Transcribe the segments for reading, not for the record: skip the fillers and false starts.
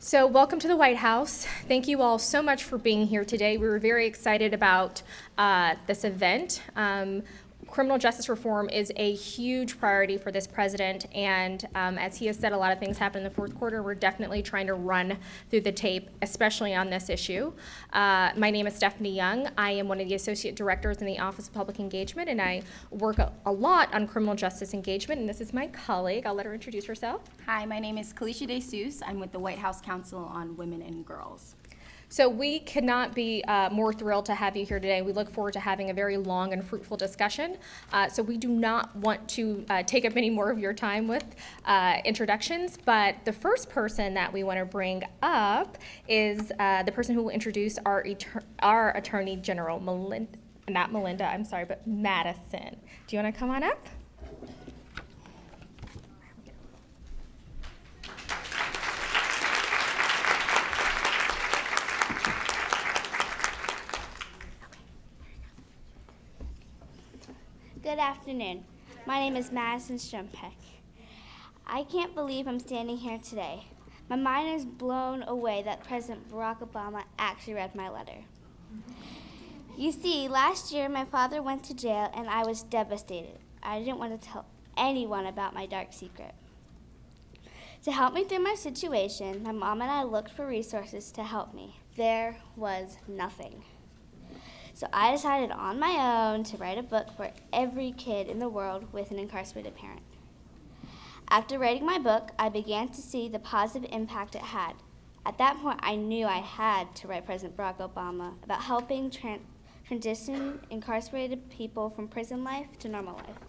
So welcome to the White House. Thank you all so much for being here today. We were very excited about this event. Criminal justice reform is a huge priority for this president, and as he has said, a lot of things happen in the fourth quarter. We're definitely trying to run through the tape, especially on this issue. My name is Stephanie Young. I am one of the associate directors in the Office of Public Engagement, and I work a lot on criminal justice engagement, and this is my colleague. I'll let her introduce herself. Hi, my name is Kalisha DeSuze. I'm with the White House Council on Women and Girls. So we could not be more thrilled to have you here today. We look forward to having a very long and fruitful discussion. So we do not want to take up any more of your time with introductions, but the first person that we want to bring up is the person who will introduce our Attorney General, Madison. Do you want to come on up? Good afternoon. My name is Madison Strumpek. I can't believe I'm standing here today. My mind is blown away that President Barack Obama actually read my letter. You see, last year my father went to jail and I was devastated. I didn't want to tell anyone about my dark secret. To help me through my situation, my mom and I looked for resources to help me. There was nothing. So I decided on my own to write a book for every kid in the world with an incarcerated parent. After writing my book, I began to see the positive impact it had. At that point, I knew I had to write President Barack Obama about helping transition incarcerated people from prison life to normal life.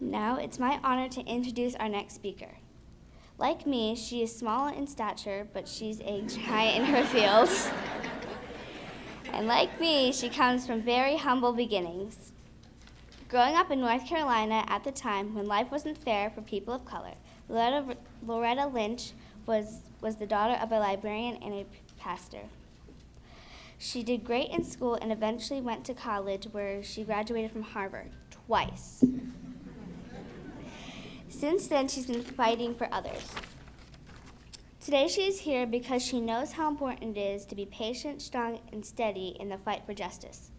Now it's my honor to introduce our next speaker. Like me, she is small in stature, but she's a giant in her field. And like me, she comes from very humble beginnings. Growing up in North Carolina at the time when life wasn't fair for people of color, Loretta Lynch was the daughter of a librarian and a pastor. She did great in school and eventually went to college where she graduated from Harvard twice. Since then, she's been fighting for others. Today she is here because she knows how important it is to be patient, strong, and steady in the fight for justice,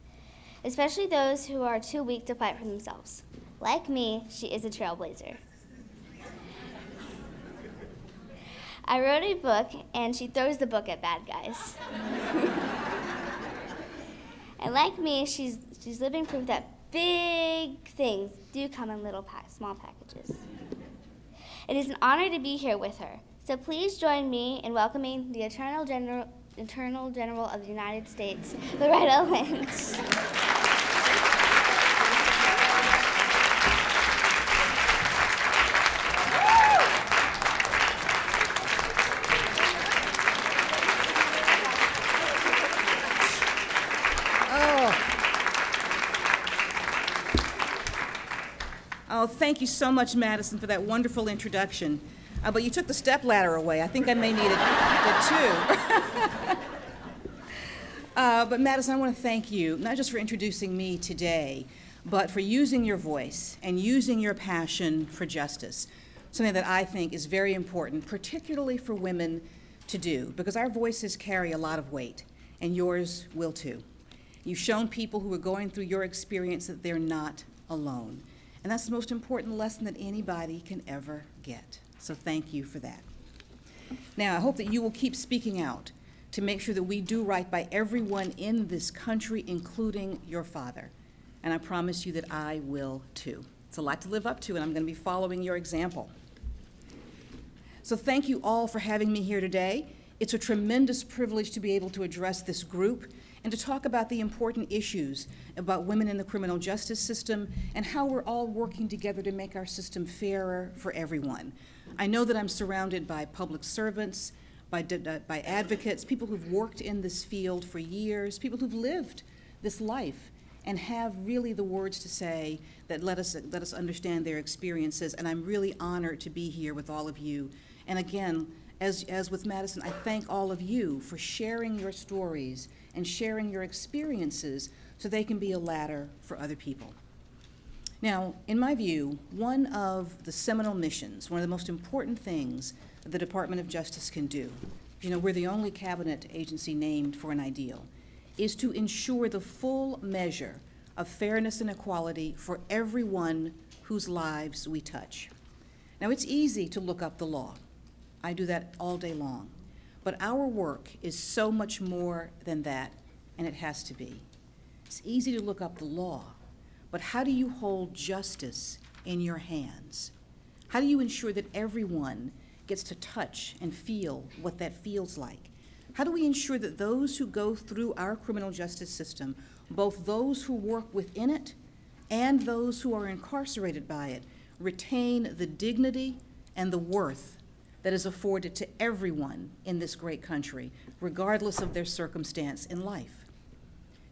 especially those who are too weak to fight for themselves. Like me, she is a trailblazer. I wrote a book, and she throws the book at bad guys. And like me, she's living proof that big things do come in little small packages. It is an honor to be here with her. So please join me in welcoming the Attorney General of the United States, Loretta Lynch. Oh, thank you so much, Madison, for that wonderful introduction. But you took the stepladder away. I think I may need it too. But Madison, I want to thank you, not just for introducing me today, but for using your voice and using your passion for justice, something that I think is very important, particularly for women to do, because our voices carry a lot of weight, and yours will too. You've shown people who are going through your experience that they're not alone. And that's the most important lesson that anybody can ever get. So thank you for that. Now, I hope that you will keep speaking out to make sure that we do right by everyone in this country, including your father. And I promise you that I will too. It's a lot to live up to, and I'm going to be following your example. So thank you all for having me here today. It's a tremendous privilege to be able to address this group and to talk about the important issues about women in the criminal justice system and how we're all working together to make our system fairer for everyone. I know that I'm surrounded by public servants, by advocates, people who've worked in this field for years, people who've lived this life and have really the words to say that let us understand their experiences. And I'm really honored to be here with all of you. And again, as with Madison, I thank all of you for sharing your stories and sharing your experiences so they can be a ladder for other people. Now, in my view, one of the seminal missions, one of the most important things that the Department of Justice can do, we're the only cabinet agency named for an ideal, is to ensure the full measure of fairness and equality for everyone whose lives we touch. Now, it's easy to look up the law. I do that all day long. But our work is so much more than that, and it has to be. It's easy to look up the law, but how do you hold justice in your hands? How do you ensure that everyone gets to touch and feel what that feels like? How do we ensure that those who go through our criminal justice system, both those who work within it and those who are incarcerated by it, retain the dignity and the worth that is afforded to everyone in this great country, regardless of their circumstance in life?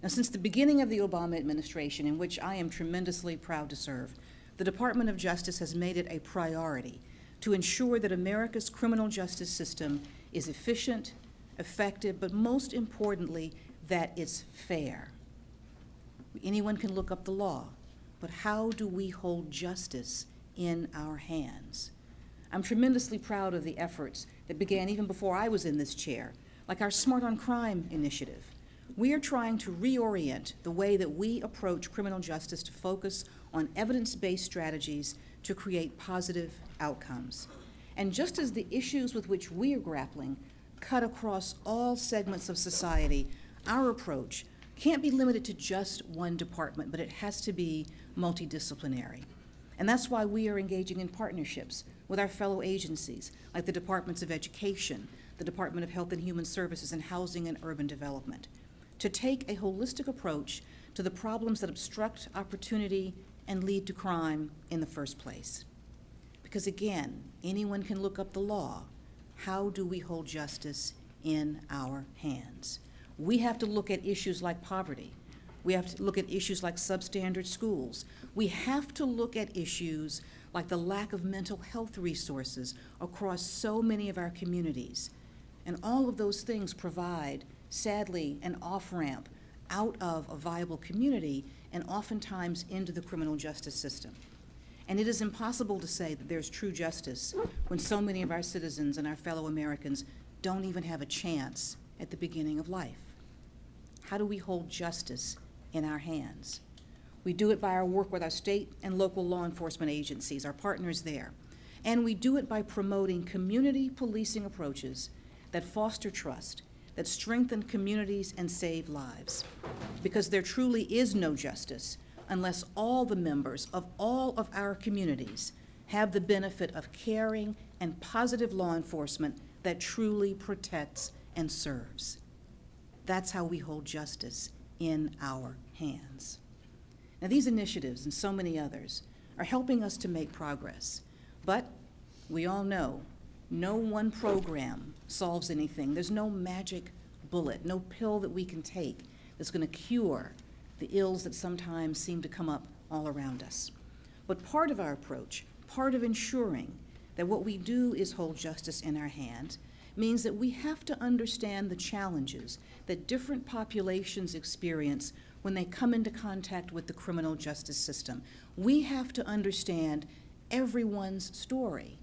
Now, since the beginning of the Obama administration, in which I am tremendously proud to serve, the Department of Justice has made it a priority to ensure that America's criminal justice system is efficient, effective, but most importantly, that it's fair. Anyone can look up the law, but how do we hold justice in our hands? I'm tremendously proud of the efforts that began even before I was in this chair, like our Smart on Crime initiative. We are trying to reorient the way that we approach criminal justice to focus on evidence-based strategies to create positive outcomes. And just as the issues with which we are grappling cut across all segments of society, our approach can't be limited to just one department, but it has to be multidisciplinary. And that's why we are engaging in partnerships with our fellow agencies, like the Departments of Education, the Department of Health and Human Services, and Housing and Urban Development, to take a holistic approach to the problems that obstruct opportunity and lead to crime in the first place. Because again, anyone can look up the law. How do we hold justice in our hands? We have to look at issues like poverty. We have to look at issues like substandard schools. We have to look at issues like the lack of mental health resources across so many of our communities. And all of those things provide, sadly, an off-ramp out of a viable community and oftentimes into the criminal justice system. And it is impossible to say that there's true justice when so many of our citizens and our fellow Americans don't even have a chance at the beginning of life. How do we hold justice in our hands? We do it by our work with our state and local law enforcement agencies, our partners there. And we do it by promoting community policing approaches that foster trust, that strengthen communities and save lives. Because there truly is no justice unless all the members of all of our communities have the benefit of caring and positive law enforcement that truly protects and serves. That's how we hold justice in our hands. Now, these initiatives and so many others are helping us to make progress, but we all know no one program solves anything. There's no magic bullet, no pill that we can take that's going to cure the ills that sometimes seem to come up all around us. But part of our approach, part of ensuring that what we do is hold justice in our hands, means that we have to understand the challenges that different populations experience when they come into contact with the criminal justice system. We have to understand everyone's story.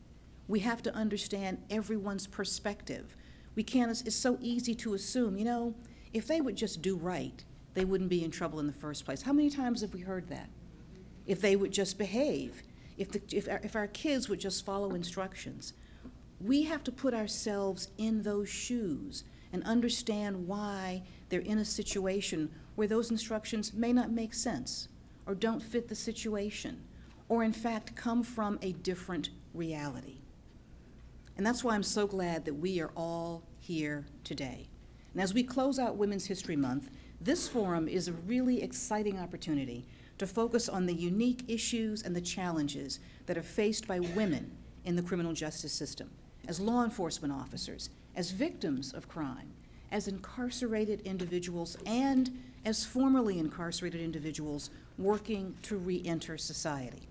We have to understand everyone's perspective. We can't, it's so easy to assume, if they would just do right, they wouldn't be in trouble in the first place. How many times have we heard that? If they would just behave, if our kids would just follow instructions. We have to put ourselves in those shoes and understand why they're in a situation where those instructions may not make sense or don't fit the situation or in fact come from a different reality. And that's why I'm so glad that we are all here today. And as we close out Women's History Month, this forum is a really exciting opportunity to focus on the unique issues and the challenges that are faced by women in the criminal justice system, as law enforcement officers, as victims of crime, as incarcerated individuals, and as formerly incarcerated individuals working to re-enter society.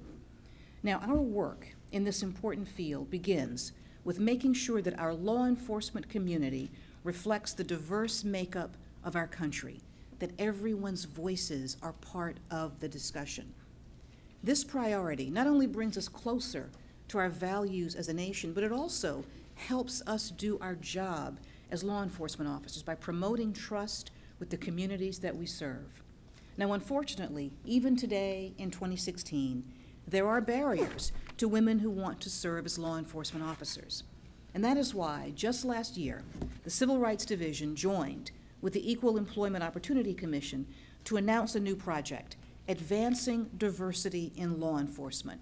Now, our work in this important field begins with making sure that our law enforcement community reflects the diverse makeup of our country, that everyone's voices are part of the discussion. This priority not only brings us closer to our values as a nation, but it also helps us do our job as law enforcement officers by promoting trust with the communities that we serve. Now, unfortunately, even today in 2016, there are barriers to women who want to serve as law enforcement officers. And that is why, just last year, the Civil Rights Division joined with the Equal Employment Opportunity Commission to announce a new project, Advancing Diversity in Law Enforcement.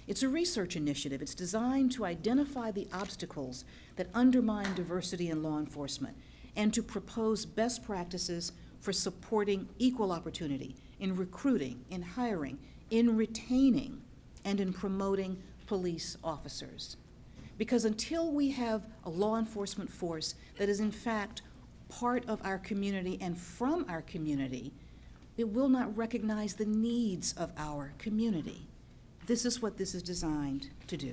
It's a research initiative. It's designed to identify the obstacles that undermine diversity in law enforcement and to propose best practices for supporting equal opportunity in recruiting, in hiring, in retaining, and in promoting police officers. Because until we have a law enforcement force that is in fact part of our community and from our community, it will not recognize the needs of our community. This is what this is designed to do.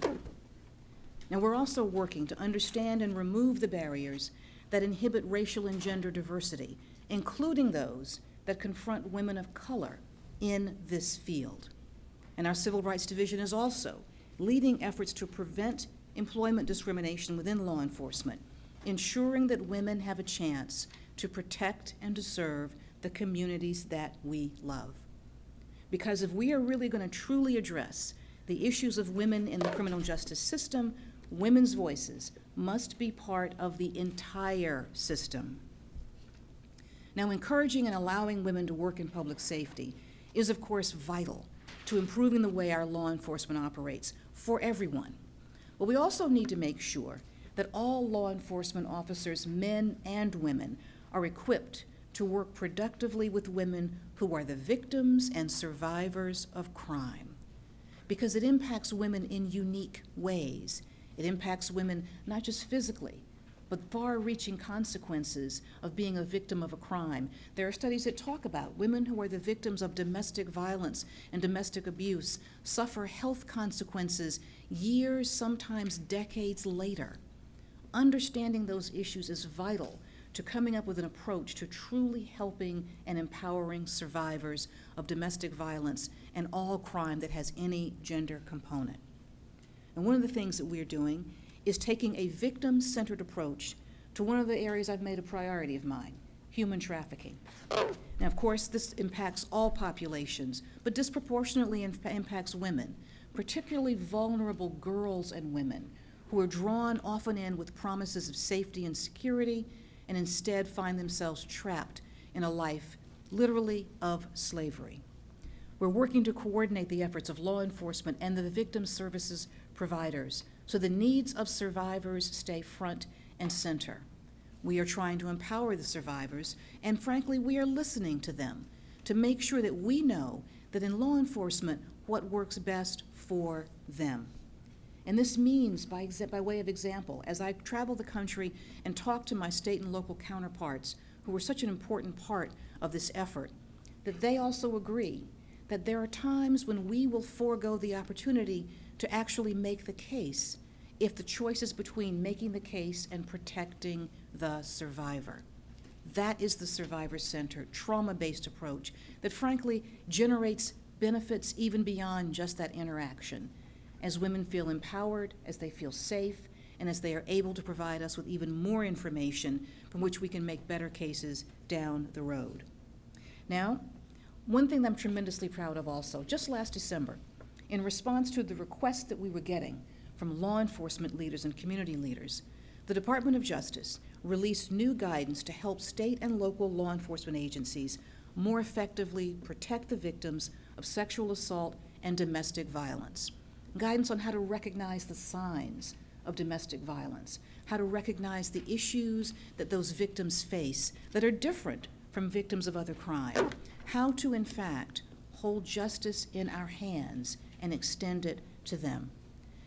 Now, we're also working to understand and remove the barriers that inhibit racial and gender diversity, including those that confront women of color in this field. And our Civil Rights Division is also leading efforts to prevent employment discrimination within law enforcement, ensuring that women have a chance to protect and to serve the communities that we love. Because if we are really going to truly address the issues of women in the criminal justice system, women's voices must be part of the entire system. Now, encouraging and allowing women to work in public safety is, of course, vital to improving the way our law enforcement operates for everyone. But we also need to make sure that all law enforcement officers, men and women, are equipped to work productively with women who are the victims and survivors of crime. Because it impacts women in unique ways. It impacts women not just physically, but far-reaching consequences of being a victim of a crime. There are studies that talk about women who are the victims of domestic violence and domestic abuse suffer health consequences years, sometimes decades later. Understanding those issues is vital to coming up with an approach to truly helping and empowering survivors of domestic violence and all crime that has any gender component. And one of the things that we are doing is taking a victim-centered approach to one of the areas I've made a priority of mine, human trafficking. Now, of course, this impacts all populations, but disproportionately impacts women, particularly vulnerable girls and women, who are drawn often in with promises of safety and security and instead find themselves trapped in a life, literally, of slavery. We're working to coordinate the efforts of law enforcement and the victim services providers so the needs of survivors stay front and center. We are trying to empower the survivors, and frankly, we are listening to them to make sure that we know that in law enforcement, what works best for them. And this means, by way of example, as I travel the country and talk to my state and local counterparts who are such an important part of this effort, that they also agree that there are times when we will forego the opportunity to actually make the case if the choice is between making the case and protecting the survivor. That is the survivor-centered, trauma-based approach that frankly generates benefits even beyond just that interaction, as women feel empowered, as they feel safe, and as they are able to provide us with even more information from which we can make better cases down the road. Now, one thing that I'm tremendously proud of also, just last December, in response to the requests that we were getting from law enforcement leaders and community leaders, the Department of Justice released new guidance to help state and local law enforcement agencies more effectively protect the victims of sexual assault and domestic violence. Guidance on how to recognize the signs of domestic violence, how to recognize the issues that those victims face that are different from victims of other crime, how to, in fact, hold justice in our hands and extend it to them.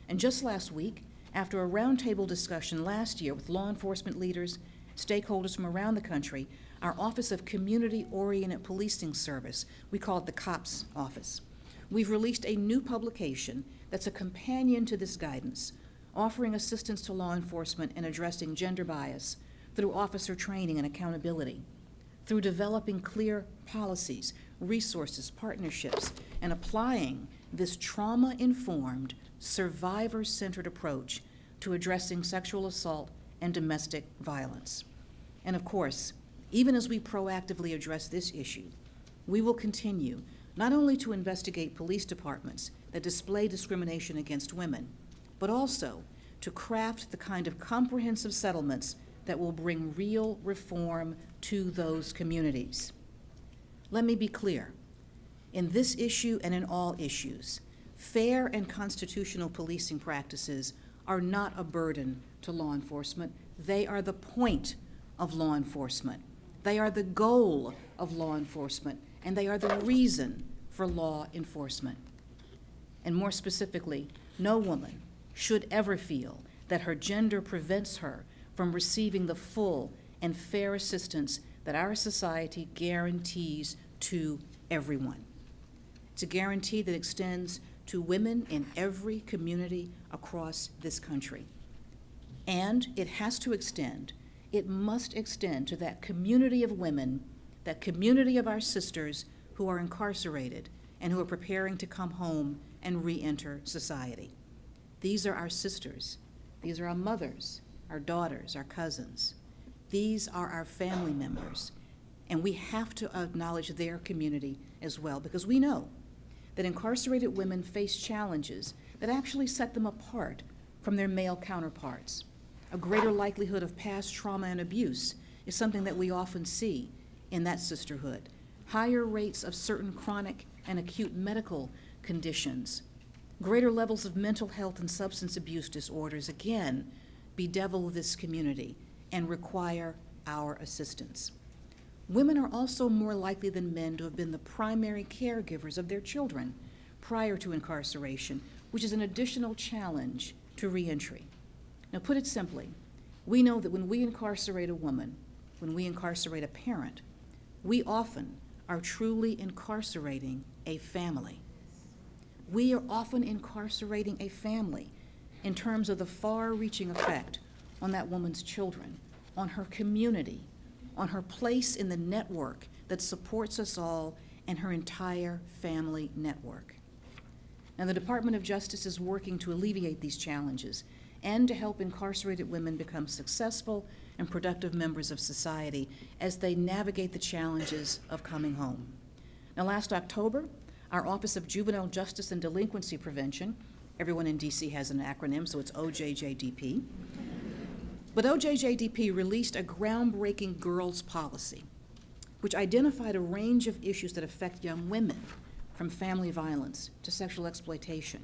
And just last week, after a roundtable discussion last year with law enforcement leaders, stakeholders from around the country, our Office of Community-Oriented Policing Service, we call it the COPS Office, we've released a new publication that's a companion to this guidance, offering assistance to law enforcement in addressing gender bias through officer training and accountability, through developing clear policies, resources, partnerships, and applying this trauma-informed, survivor-centered approach to addressing sexual assault and domestic violence. And of course, even as we proactively address this issue, we will continue not only to investigate police departments that display discrimination against women, but also to craft the kind of comprehensive settlements that will bring real reform to those communities. Let me be clear. In this issue and in all issues, fair and constitutional policing practices are not a burden to law enforcement. They are the point of law enforcement. They are the goal of law enforcement, and they are the reason for law enforcement. And more specifically, no woman should ever feel that her gender prevents her from receiving the full and fair assistance that our society guarantees to everyone. It's a guarantee that extends to women in every community across this country. And it has to extend, it must extend to that community of women, that community of our sisters who are incarcerated and who are preparing to come home and re-enter society. These are our sisters. These are our mothers, our daughters, our cousins. These are our family members. And we have to acknowledge their community as well, because we know that incarcerated women face challenges that actually set them apart from their male counterparts. A greater likelihood of past trauma and abuse is something that we often see in that sisterhood. Higher rates of certain chronic and acute medical conditions. Greater levels of mental health and substance abuse disorders, again, bedevil this community and require our assistance. Women are also more likely than men to have been the primary caregivers of their children prior to incarceration, which is an additional challenge to reentry. Now, put it simply, we know that when we incarcerate a woman, when we incarcerate a parent, we often are truly incarcerating a family. We are often incarcerating a family in terms of the far-reaching effect on that woman's children, on her community, on her place in the network that supports us all and her entire family network. Now, the Department of Justice is working to alleviate these challenges and to help incarcerated women become successful and productive members of society as they navigate the challenges of coming home. Now, last October, our Office of Juvenile Justice and Delinquency Prevention, everyone in DC has an acronym, so it's OJJDP, but OJJDP released a groundbreaking girls policy, which identified a range of issues that affect young women, from family violence to sexual exploitation.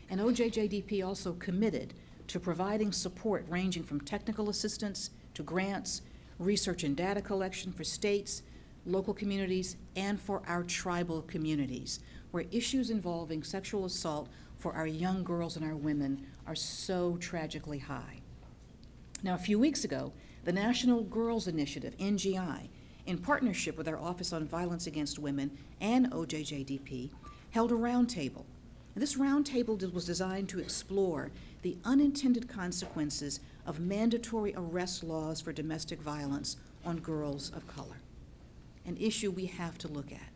And OJJDP also committed to providing support ranging from technical assistance to grants, research and data collection for states, local communities, and for our tribal communities, where issues involving sexual assault for our young girls and our women are so tragically high. Now, a few weeks ago, the National Girls Initiative, NGI, in partnership with our Office on Violence Against Women and OJJDP, held a roundtable. This roundtable was designed to explore the unintended consequences of mandatory arrest laws for domestic violence on girls of color, an issue we have to look at.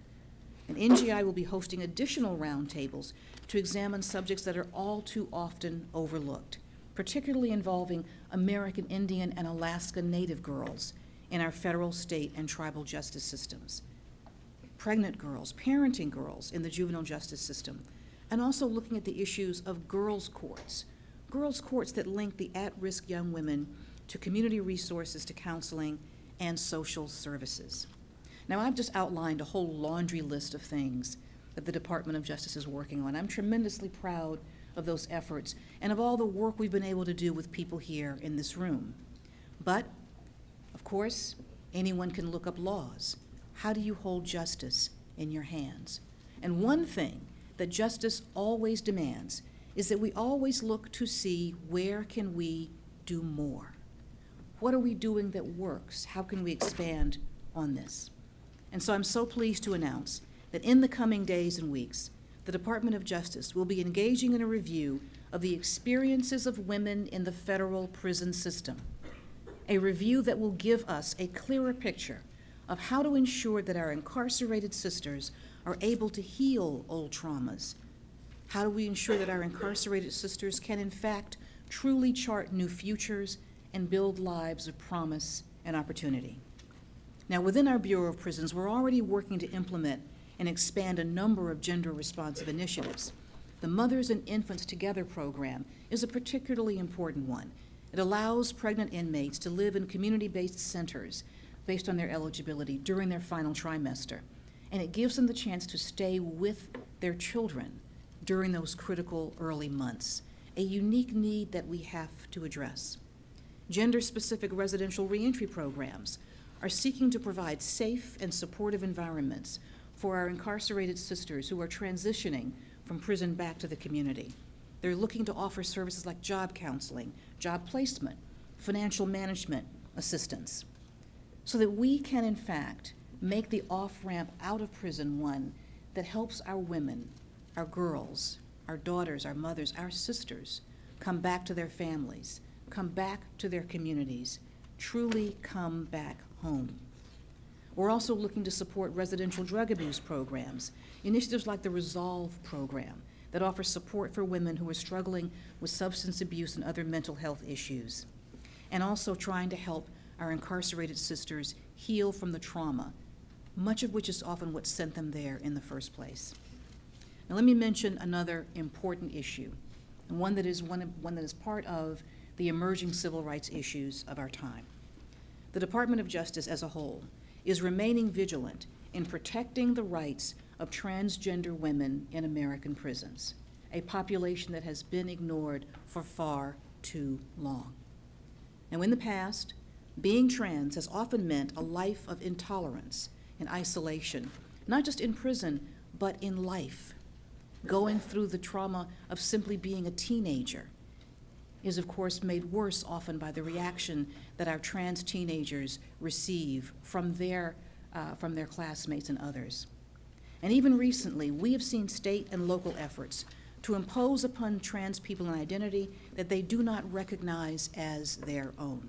And NGI will be hosting additional roundtables to examine subjects that are all too often overlooked, particularly involving American Indian and Alaska Native girls in our federal, state, and tribal justice systems, pregnant girls, parenting girls in the juvenile justice system, and also looking at the issues of girls' courts that link the at-risk young women to community resources, to counseling, and social services. Now, I've just outlined a whole laundry list of things that the Department of Justice is working on. I'm tremendously proud of those efforts and of all the work we've been able to do with people here in this room. But, of course, anyone can look up laws. How do you hold justice in your hands? And one thing that justice always demands is that we always look to see where can we do more. What are we doing that works? How can we expand on this? And so I'm so pleased to announce that in the coming days and weeks, the Department of Justice will be engaging in a review of the experiences of women in the federal prison system, a review that will give us a clearer picture of how to ensure that our incarcerated sisters are able to heal old traumas, How do we ensure that our incarcerated sisters can, in fact, truly chart new futures and build lives of promise and opportunity? Now, within our Bureau of Prisons, we're already working to implement and expand a number of gender-responsive initiatives. The Mothers and Infants Together program is a particularly important one. It allows pregnant inmates to live in community-based centers based on their eligibility during their final trimester, and it gives them the chance to stay with their children during those critical early months, a unique need that we have to address. Gender-specific residential reentry programs are seeking to provide safe and supportive environments for our incarcerated sisters who are transitioning from prison back to the community. They're looking to offer services like job counseling, job placement, financial management assistance, so that we can, in fact, make the off-ramp out of prison one that helps our women, our girls, our daughters, our mothers, our sisters come back to their families, come back to their communities, truly come back home. We're also looking to support residential drug abuse programs, initiatives like the Resolve program that offers support for women who are struggling with substance abuse and other mental health issues, and also trying to help our incarcerated sisters heal from the trauma, much of which is often what sent them there in the first place. Now, let me mention another important issue, and one that is part of the emerging civil rights issues of our time. The Department of Justice as a whole is remaining vigilant in protecting the rights of transgender women in American prisons, a population that has been ignored for far too long. Now, in the past, being trans has often meant a life of intolerance and isolation, not just in prison, but in life. Going through the trauma of simply being a teenager is, of course, made worse often by the reaction that our trans teenagers receive from their classmates and others. And even recently, we have seen state and local efforts to impose upon trans people an identity that they do not recognize as their own.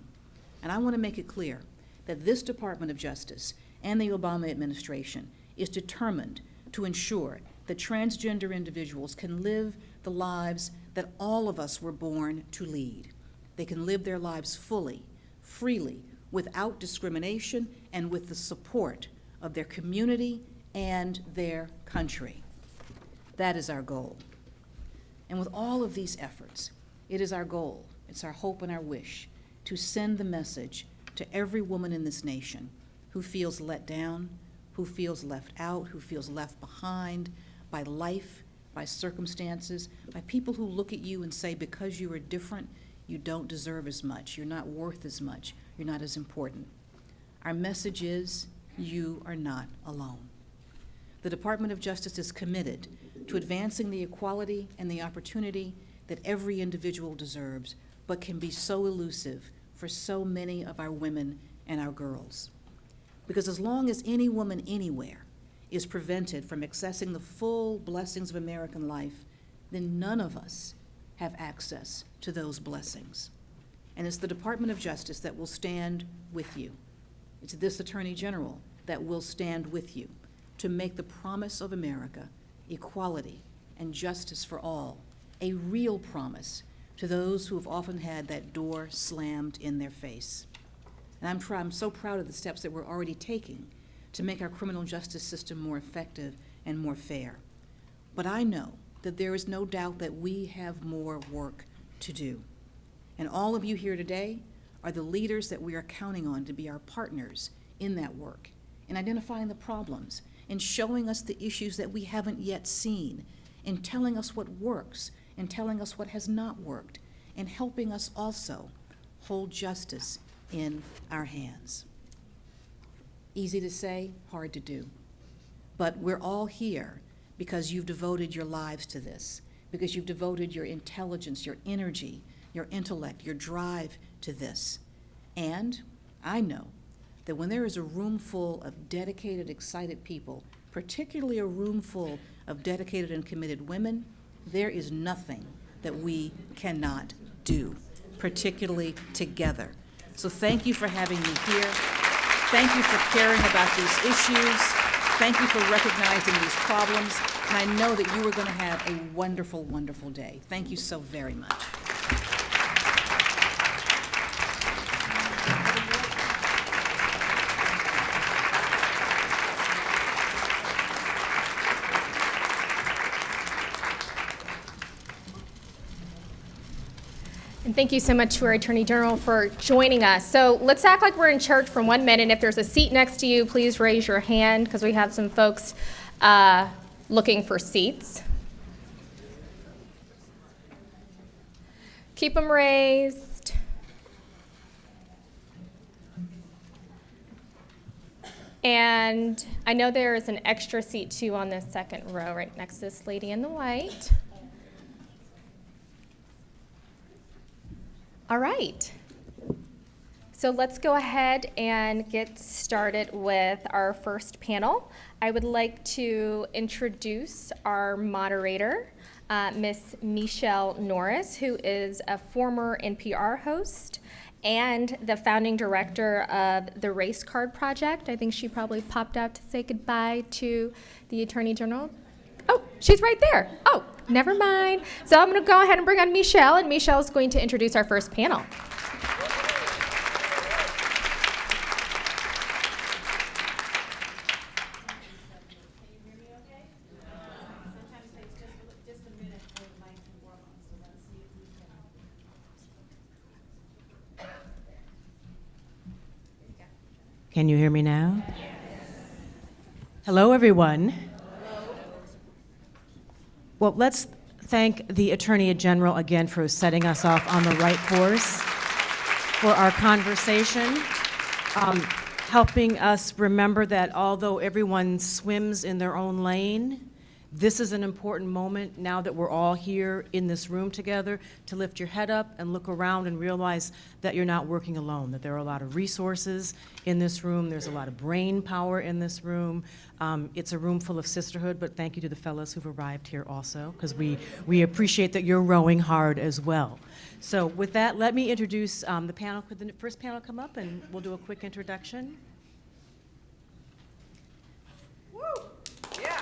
And I want to make it clear that this Department of Justice and the Obama administration is determined to ensure that transgender individuals can live the lives that all of us were born to lead. They can live their lives fully, freely, without discrimination, and with the support of their community and their country. That is our goal. And with all of these efforts, it is our goal, it's our hope and our wish to send the message to every woman in this nation who feels let down, who feels left out, who feels left behind by life, by circumstances, by people who look at you and say, because you are different, you don't deserve as much, you're not worth as much, you're not as important. Our message is, you are not alone. The Department of Justice is committed to advancing the equality and the opportunity that every individual deserves, but can be so elusive for so many of our women and our girls. Because as long as any woman anywhere is prevented from accessing the full blessings of American life, then none of us have access to those blessings. And it's the Department of Justice that will stand with you. It's this Attorney General that will stand with you to make the promise of America, equality and justice for all, a real promise to those who have often had that door slammed in their face. And I'm so proud of the steps that we're already taking to make our criminal justice system more effective and more fair. But I know that there is no doubt that we have more work to do. And all of you here today are the leaders that we are counting on to be our partners in that work, in identifying the problems, in showing us the issues that we haven't yet seen, in telling us what works, in telling us what has not worked, and helping us also hold justice in our hands. Easy to say, hard to do. But we're all here because you've devoted your lives to this, because you've devoted your intelligence, your energy, your intellect, your drive to this. And I know that when there is a room full of dedicated, excited people, particularly a room full of dedicated and committed women, there is nothing that we cannot do, particularly together. So thank you for having me here. Thank you for caring about these issues. Thank you for recognizing these problems. And I know that you are going to have a wonderful, wonderful day. Thank you so very much. And thank you so much to our Attorney General for joining us. So let's act like we're in church for 1 minute. If there's a seat next to you, please raise your hand because we have some folks looking for seats. Keep them raised. And I know there is an extra seat too on this second row right next to this lady in the white. All right. So let's go ahead and get started with our first panel. I would like to introduce our moderator, Miss Michelle Norris, who is a former NPR host and the founding director of the Race Card Project. I think she probably popped out to say goodbye to the Attorney General. Oh, she's right there. Oh, never mind. So I'm going to go ahead and bring on Michelle, and Michelle is going to introduce our first panel. Can you hear me now? Hello, everyone. Well, let's thank the Attorney General again for setting us off on the right course for our conversation, helping us remember that although everyone swims in their own lane, this is an important moment now that we're all here in this room together to lift your head up and look around and realize that you're not working alone, that there are a lot of resources in this room, there's a lot of brain power in this room. It's a room full of sisterhood, but thank you to the fellows who've arrived here also, because we appreciate that you're rowing hard as well. So with that, let me introduce the panel. Could the first panel come up and we'll do a quick introduction? Woo! Yeah.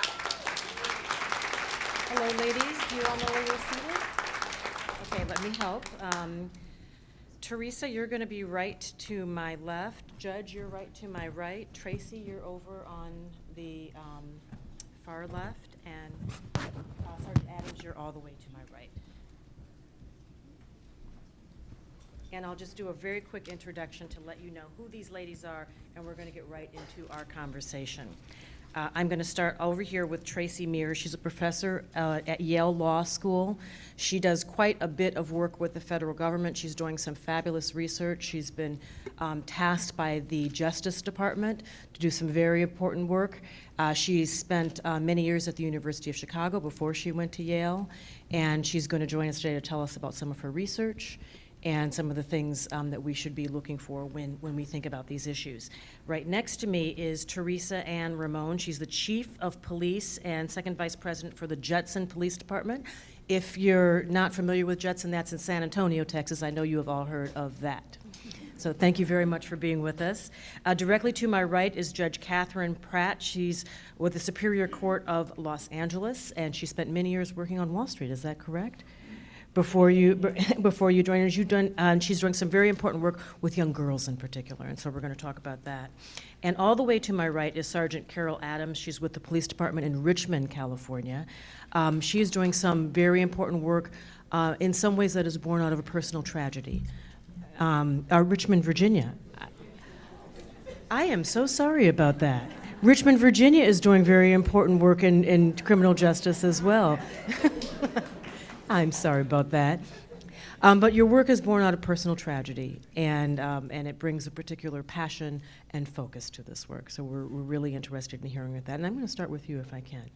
Hello, ladies. Do you all know where you're seated? Okay, let me help. Teresa, you're going to be right to my left. Judge, you're right to my right. Tracy, you're over on the far left. And Sergeant Adams, you're all the way to my right. And I'll just do a very quick introduction to let you know who these ladies are, and we're going to get right into our conversation. I'm going to start over here with Tracy Mears. She's a professor at Yale Law School. She does quite a bit of work with the federal government. She's doing some fabulous research. She's been tasked by the Justice Department to do some very important work. She's spent many years at the University of Chicago before she went to Yale, and she's going to join us today to tell us about some of her research and some of the things that we should be looking for when we think about these issues. Right next to me is Teresa Ann Ramon. She's the Chief of Police and Second Vice President for the Judson Police Department. If you're not familiar with Judson, that's in San Antonio, Texas. I know you have all heard of that. So thank you very much for being with us. Directly to my right is Judge Catherine Pratt. She's with the Superior Court of Los Angeles, and she spent many years working on Wall Street. Is that correct? Before you joined us, she's doing some very important work with young girls in particular, and so we're going to talk about that. And all the way to my right is Sergeant Carol Adams. She's with the Police Department in Richmond, California. She is doing some very important work in some ways that is born out of a personal tragedy. Richmond, Virginia. I am so sorry about that. Richmond, Virginia is doing very important work in criminal justice as well. I'm sorry about that. But your work is born out of personal tragedy, and it brings a particular passion and focus to this work. So we're really interested in hearing about that. And I'm going to start with you if I can.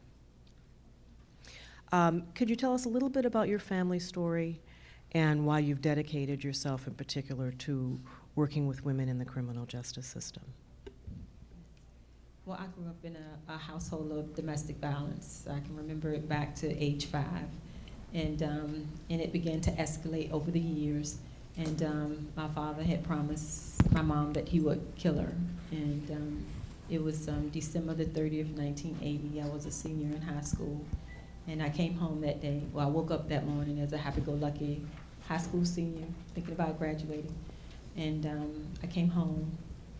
Could you tell us a little bit about your family story and why you've dedicated yourself in particular to working with women in the criminal justice system? Well, I grew up in a household of domestic violence. I can remember it back to age 5. And it began to escalate over the years. And my father had promised my mom that he would kill her. And it was December the 30th, 1980. I was a senior in high school. And I came home that day. Well, I woke up that morning as a happy-go-lucky high school senior, thinking about graduating. And I came home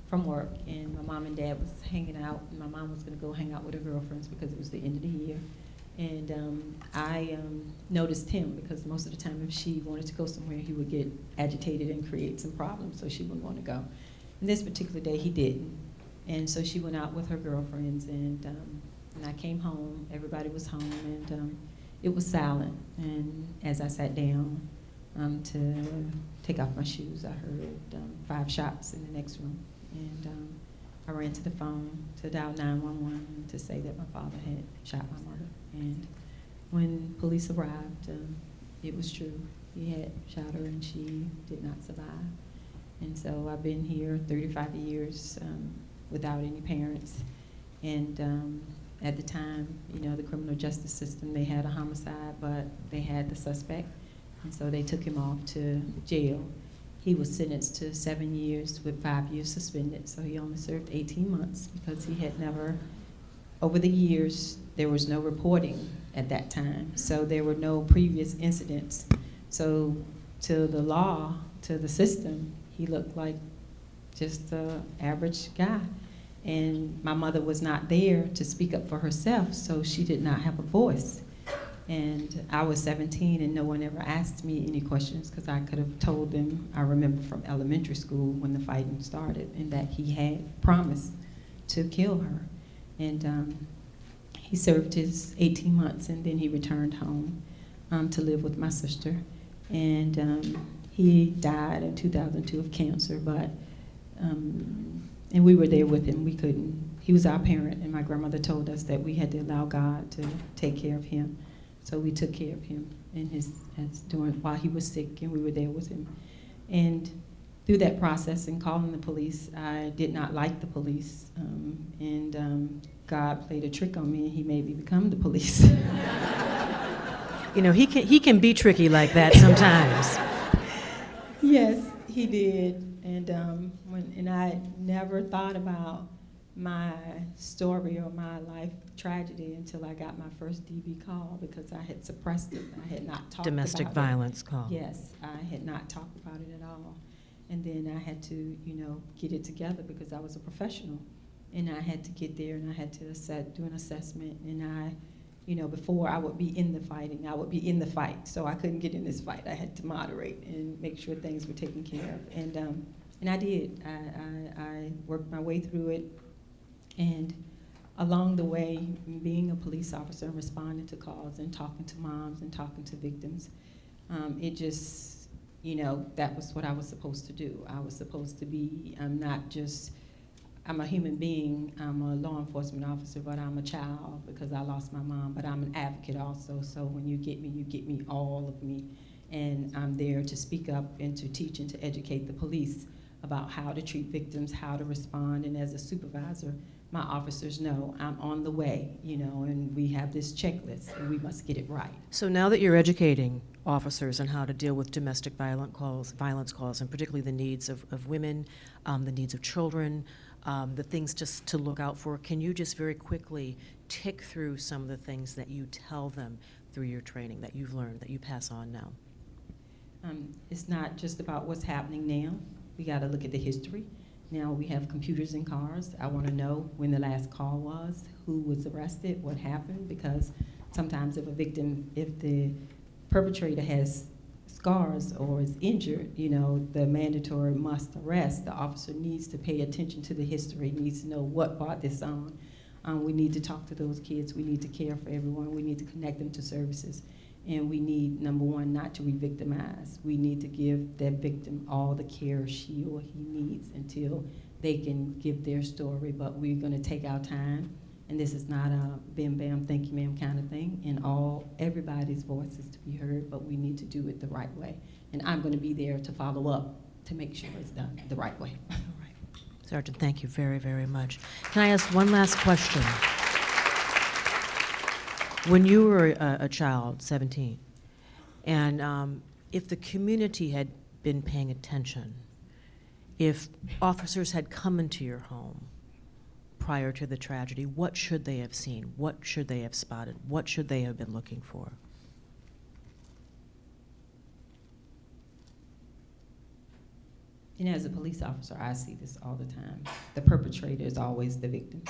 from work, and my mom and dad was hanging out, and my mom was going to go hang out with her girlfriends because it was the end of the year. And I noticed him because most of the time if she wanted to go somewhere, he would get agitated and create some problems, so she wouldn't want to go. And this particular day, he didn't. And so she went out with her girlfriends, and I came home, everybody was home, and it was silent. And as I sat down to take off my shoes, I heard 5 shots in the next room. And I ran to the phone to dial 911 to say that my father had shot my mother. And when police arrived, it was true. He had shot her and she did not survive. And so I've been here 35 years without any parents. And at the time, you know, the criminal justice system, they had a homicide, but they had the suspect. And so they took him off to jail. He was sentenced to 7 years with 5 years suspended, so he only served 18 months because he had never, over the years, there was no reporting at that time, so there were no previous incidents. So to the law, to the system, he looked like just an average guy. And my mother was not there to speak up for herself, so she did not have a voice. And I was 17 and no one ever asked me any questions because I could have told them, I remember from elementary school when the fighting started, and that he had promised to kill her. And he served his 18 months and then he returned home to live with my sister. And he died in 2002 of cancer, but, and we were there with him. We couldn't, he was our parent, and my grandmother told us that we had to allow God to take care of him. So we took care of him in while he was sick, and we were there with him. And through that process and calling the police, I did not like the police, and God played a trick on me, and he made me become the police. You know, he can be tricky like that sometimes. Yes, he did. And and I never thought about my story or my life tragedy until I got my first DV call because I had suppressed it. I had not talked about it. Domestic violence call. Yes, I had not talked about it at all. And then I had to, you know, get it together because I was a professional. And I had to get there and I had to do an assessment. And I, you know, before I would be in the fighting, I would be in the fight. So I couldn't get in this fight. I had to moderate and make sure things were taken care of. And I did. I worked my way through it. And along the way, being a police officer and responding to calls and talking to moms and talking to victims, it just, you know, that was what I was supposed to do. I was supposed to be, I'm a human being, I'm a law enforcement officer, but I'm a child because I lost my mom, but I'm an advocate also, so when you get me, all of me. And I'm there to speak up and to teach and to educate the police about how to treat victims, how to respond, and as a supervisor, my officers know I'm on the way, you know, and we have this checklist, and we must get it right. So now that you're educating officers on how to deal with domestic violence calls, and particularly the needs of women, the needs of children, the things just to look out for, can you just very quickly tick through some of the things that you tell them through your training that you've learned, that you pass on now? It's not just about what's happening now. We got to look at the history. Now we have computers in cars. I want to know when the last call was, who was arrested, what happened, because sometimes if the perpetrator has scars or is injured, you know, the mandatory must arrest. The officer needs to pay attention to the history, needs to know what brought this on. We need to talk to those kids. We need to care for everyone. We need to connect them to services. And we need, number one, not to re-victimize. We need to give that victim all the care she or he needs until they can give their story. But we're going to take our time, and this is not a bam, bam, thank you, ma'am kind of thing. And everybody's voice is to be heard, but we need to do it the right way. And I'm going to be there to follow up to make sure it's done the right way. All right. Sergeant, thank you very, very much. Can I ask one last question? When you were a child, 17, and if the community had been paying attention, if officers had come into your home, prior to the tragedy, what should they have seen? What should they have spotted? What should they have been looking for? And as a police officer, I see this all the time. The perpetrator is always the victim.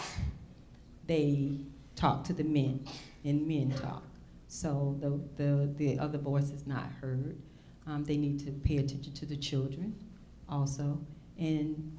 They talk to the men, and men talk. So the other voice is not heard. They need to pay attention to the children also. And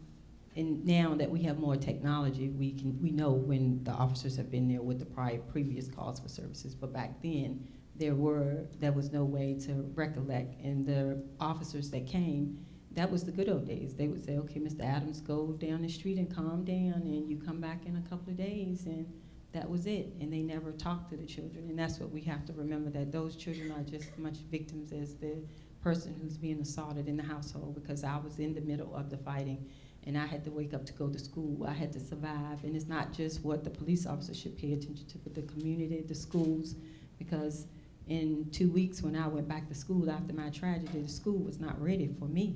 now that we have more technology, we know when the officers have been there with the previous calls for services. But back then, there was no way to recollect. And the officers that came, that was the good old days. They would say, okay, Mr. Adams, go down the street and calm down, and you come back in a couple of days, and that was it. And they never talked to the children. And that's what we have to remember, that those children are just as much victims as the person who's being assaulted in the household, because I was in the middle of the fighting, and I had to wake up to go to school. I had to survive. And it's not just what the police officers should pay attention to, but the community, the schools, because in 2 weeks when I went back to school after my tragedy, the school was not ready for me,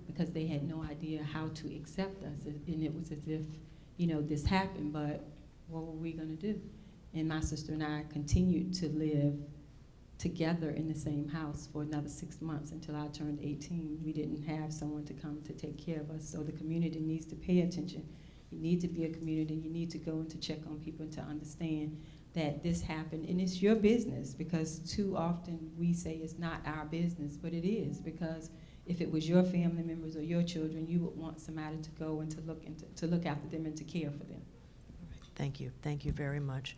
because they had no idea how to accept us. And it was as if, this happened, but what were we gonna do? And my sister and I continued to live together in the same house for another 6 months until I turned 18. We didn't have someone to come to take care of us, so the community needs to pay attention. You need to be a community. You need to go and to check on people and to understand that this happened, and it's your business, because too often we say it's not our business, but it is, because if it was your family members or your children, you would want somebody to go and to look after them and to care for them. Thank you. Thank you very much.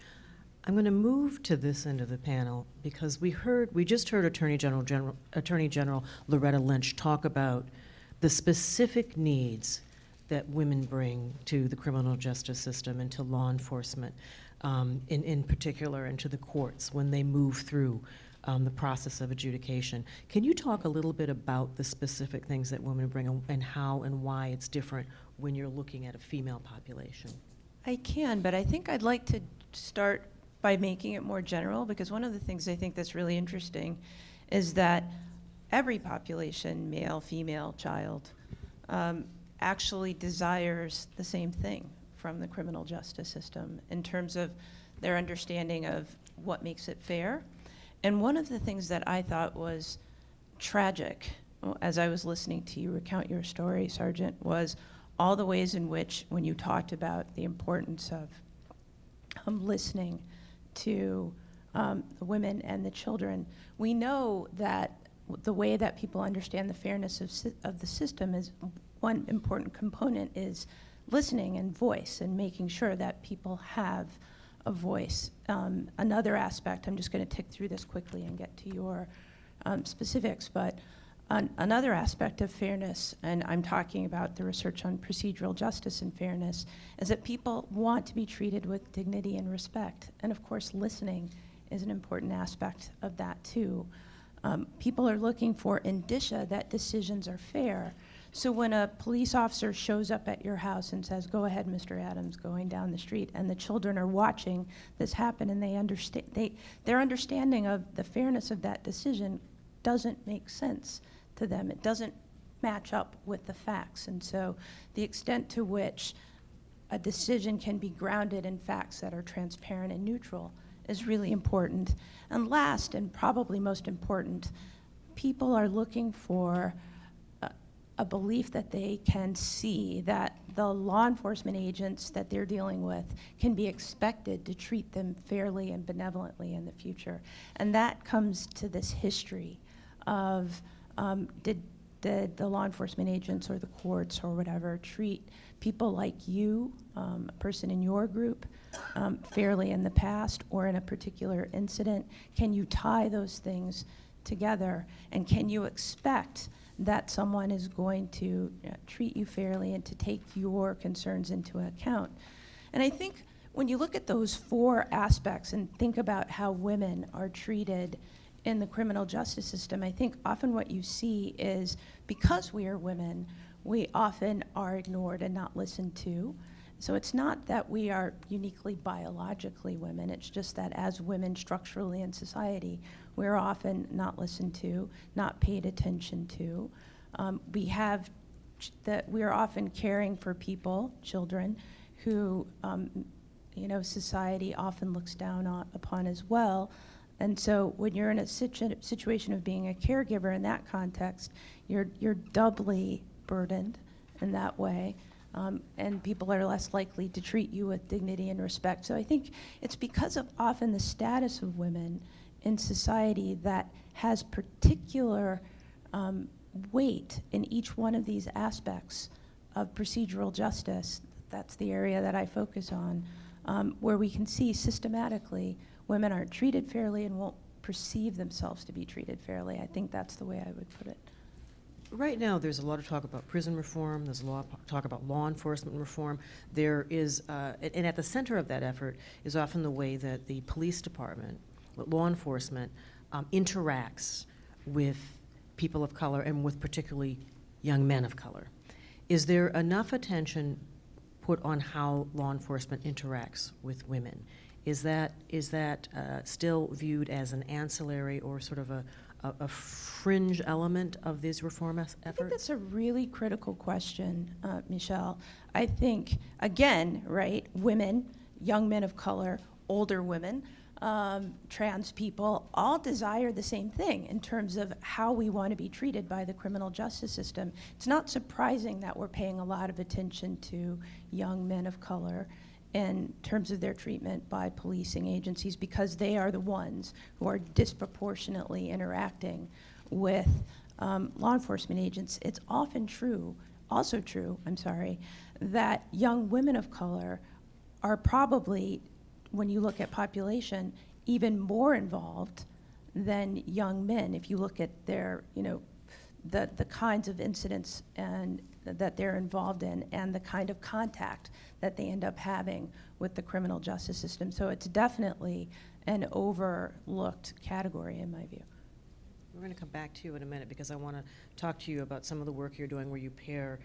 I'm going to move to this end of the panel because we just heard Attorney General Loretta Lynch talk about the specific needs that women bring to the criminal justice system and to law enforcement, in particular, and to the courts when they move through the process of adjudication. Can you talk a little bit about the specific things that women bring and how and why it's different when you're looking at a female population? I can, but I think I'd like to start by making it more general, because one of the things I think that's really interesting is that every population, male, female, child, actually desires the same thing from the criminal justice system in terms of their understanding of what makes it fair. And one of the things that I thought was tragic as I was listening to you recount your story, Sergeant, was all the ways in which, when you talked about the importance of listening to the women and the children, we know that the way that people understand the fairness of the system is one important component is listening and voice and making sure that people have a voice. Another aspect, I'm just going to tick through this quickly and get to your specifics, but another aspect of fairness, and I'm talking about the research on procedural justice and fairness, is that people want to be treated with dignity and respect. And of course, listening is an important aspect of that too. People are looking for indicia that decisions are fair. So when a police officer shows up at your house and says, "Go ahead, Mr. Adams," going down the street, and the children are watching this happen, and they understand, their understanding of the fairness of that decision doesn't make sense to them. It doesn't match up with the facts. And so the extent to which a decision can be grounded in facts that are transparent and neutral is really important. And last, and probably most important, people are looking for a belief that they can see that the law enforcement agents that they're dealing with can be expected to treat them fairly and benevolently in the future. And that comes to this history of did the law enforcement agents or the courts or whatever treat people like you, a person in your group, fairly in the past or in a particular incident? Can you tie those things together? And can you expect that someone is going to treat you fairly and to take your concerns into account? And I think when you look at those four aspects and think about how women are treated in the criminal justice system, I think often what you see is because we are women, we often are ignored and not listened to. So it's not that we are uniquely biologically women, it's just that as women structurally in society, we're often not listened to, not paid attention to. We are often caring for people, children, who, society often looks down upon as well. And so when you're in a situation of being a caregiver in that context, you're doubly burdened in that way. And people are less likely to treat you with dignity and respect. So I think it's because of often the status of women in society that has particular weight in each one of these aspects of procedural justice. That's the area that I focus on, where we can see systematically women aren't treated fairly and won't perceive themselves to be treated fairly. I think that's the way I would put it. Right now, there's a lot of talk about prison reform. There's a lot of talk about law enforcement reform. There is, and at the center of that effort is often the way that the police department, law enforcement, interacts with people of color and with particularly young men of color. Is there enough attention put on how law enforcement interacts with women? Is that still viewed as an ancillary or sort of a fringe element of this reform effort? I think that's a really critical question, Michelle. I think, again, right, women, young men of color, older women, trans people, all desire the same thing in terms of how we want to be treated by the criminal justice system. It's not surprising that we're paying a lot of attention to young men of color in terms of their treatment by policing agencies, because they are the ones who are disproportionately interacting with law enforcement agents. It's often also true, that young women of color are probably, when you look at population, even more involved than young men. If you look at their, the kinds of incidents and that they're involved in and the kind of contact that they end up having with the criminal justice system. So it's definitely an overlooked category in my view. We're going to come back to you in a minute because I want to talk to you about some of the work you're doing where you pair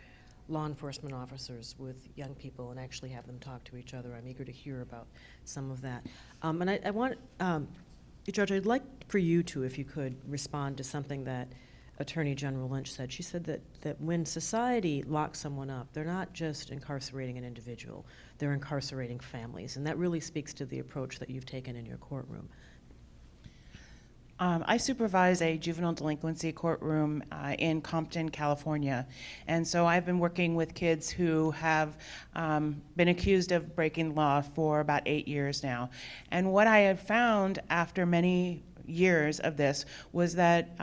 law enforcement officers with young people and actually have them talk to each other. I'm eager to hear about some of that. And I want, Judge, I'd like for you to, if you could, respond to something that Attorney General Lynch said. She said that when society locks someone up, they're not just incarcerating an individual, they're incarcerating families. And that really speaks to the approach that you've taken in your courtroom. I supervise a juvenile delinquency courtroom in Compton, California. And so I've been working with kids who have been accused of breaking the law for about 8 years now. And what I had found after many years of this was that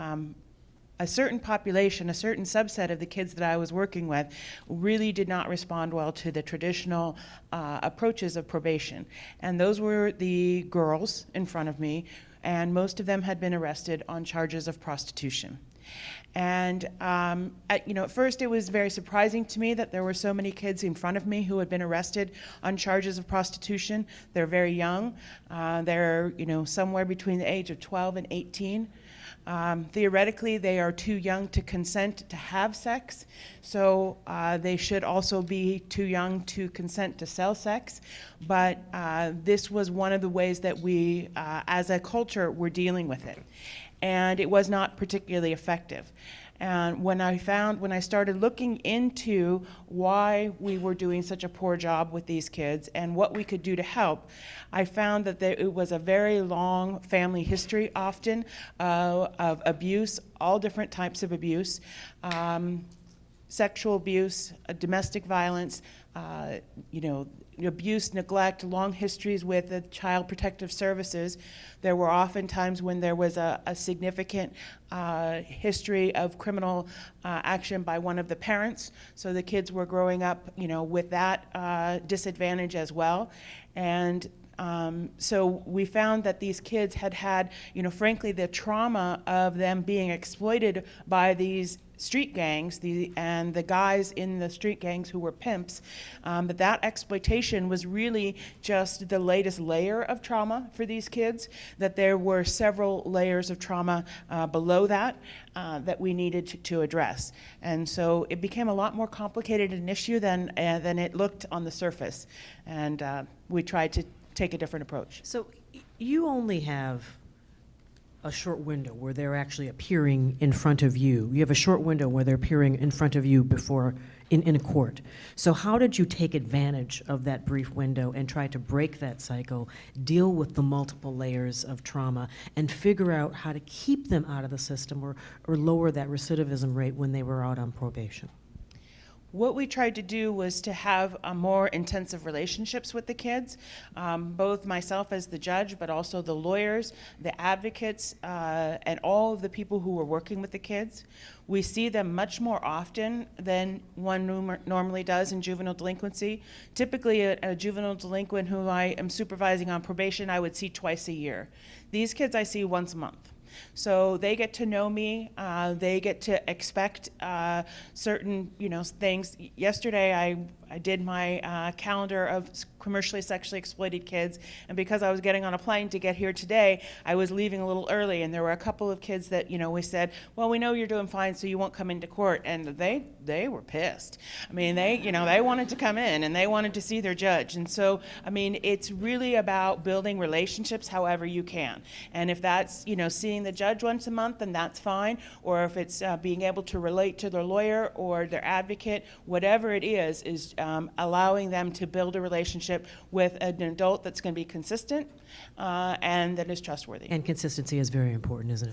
a certain population, a certain subset of the kids that I was working with really did not respond well to the traditional approaches of probation. And those were the girls in front of me, and most of them had been arrested on charges of prostitution. And at first it was very surprising to me that there were so many kids in front of me who had been arrested on charges of prostitution. They're very young. They're somewhere between the age of 12 and 18. Theoretically, they are too young to consent to have sex, so they should also be too young to consent to sell sex. But this was one of the ways that we, as a culture, were dealing with it. And it was not particularly effective. And when I started looking into why we were doing such a poor job with these kids and what we could do to help, I found that it was a very long family history often of abuse, all different types of abuse, sexual abuse, domestic violence, abuse, neglect, long histories with the Child Protective Services. There were often times when there was a significant history of criminal action by one of the parents. So the kids were growing up, with that disadvantage as well. And so we found that these kids had, frankly, the trauma of them being exploited by these street gangs, and the guys in the street gangs who were pimps, but that exploitation was really just the latest layer of trauma for these kids, that there were several layers of trauma below that that we needed to address. And so it became a lot more complicated an issue than it looked on the surface. And we tried to take a different approach. So you only have a short window where they're actually appearing in front of you. You have a short window where they're appearing in front of you before in a court. So how did you take advantage of that brief window and try to break that cycle, deal with the multiple layers of trauma, and figure out how to keep them out of the system or lower that recidivism rate when they were out on probation? What we tried to do was to have more intensive relationships with the kids, both myself as the judge, but also the lawyers, the advocates, and all of the people who were working with the kids. We see them much more often than one normally does in juvenile delinquency. Typically, a juvenile delinquent who I am supervising on probation, I would see twice a year. These kids I see once a month. So they get to know me. They get to expect certain, things. Yesterday, I did my calendar of commercially sexually exploited kids, and because I was getting on a plane to get here today, I was leaving a little early, and there were a couple of kids that, we said, well, we know you're doing fine, so you won't come into court, and they were pissed. I mean, they wanted to come in, and they wanted to see their judge, and so, it's really about building relationships however you can, and if that's, seeing the judge once a month, then that's fine, or if it's being able to relate to their lawyer or their advocate, whatever it is allowing them to build a relationship with an adult that's going to be consistent and that is trustworthy. And consistency is very important, isn't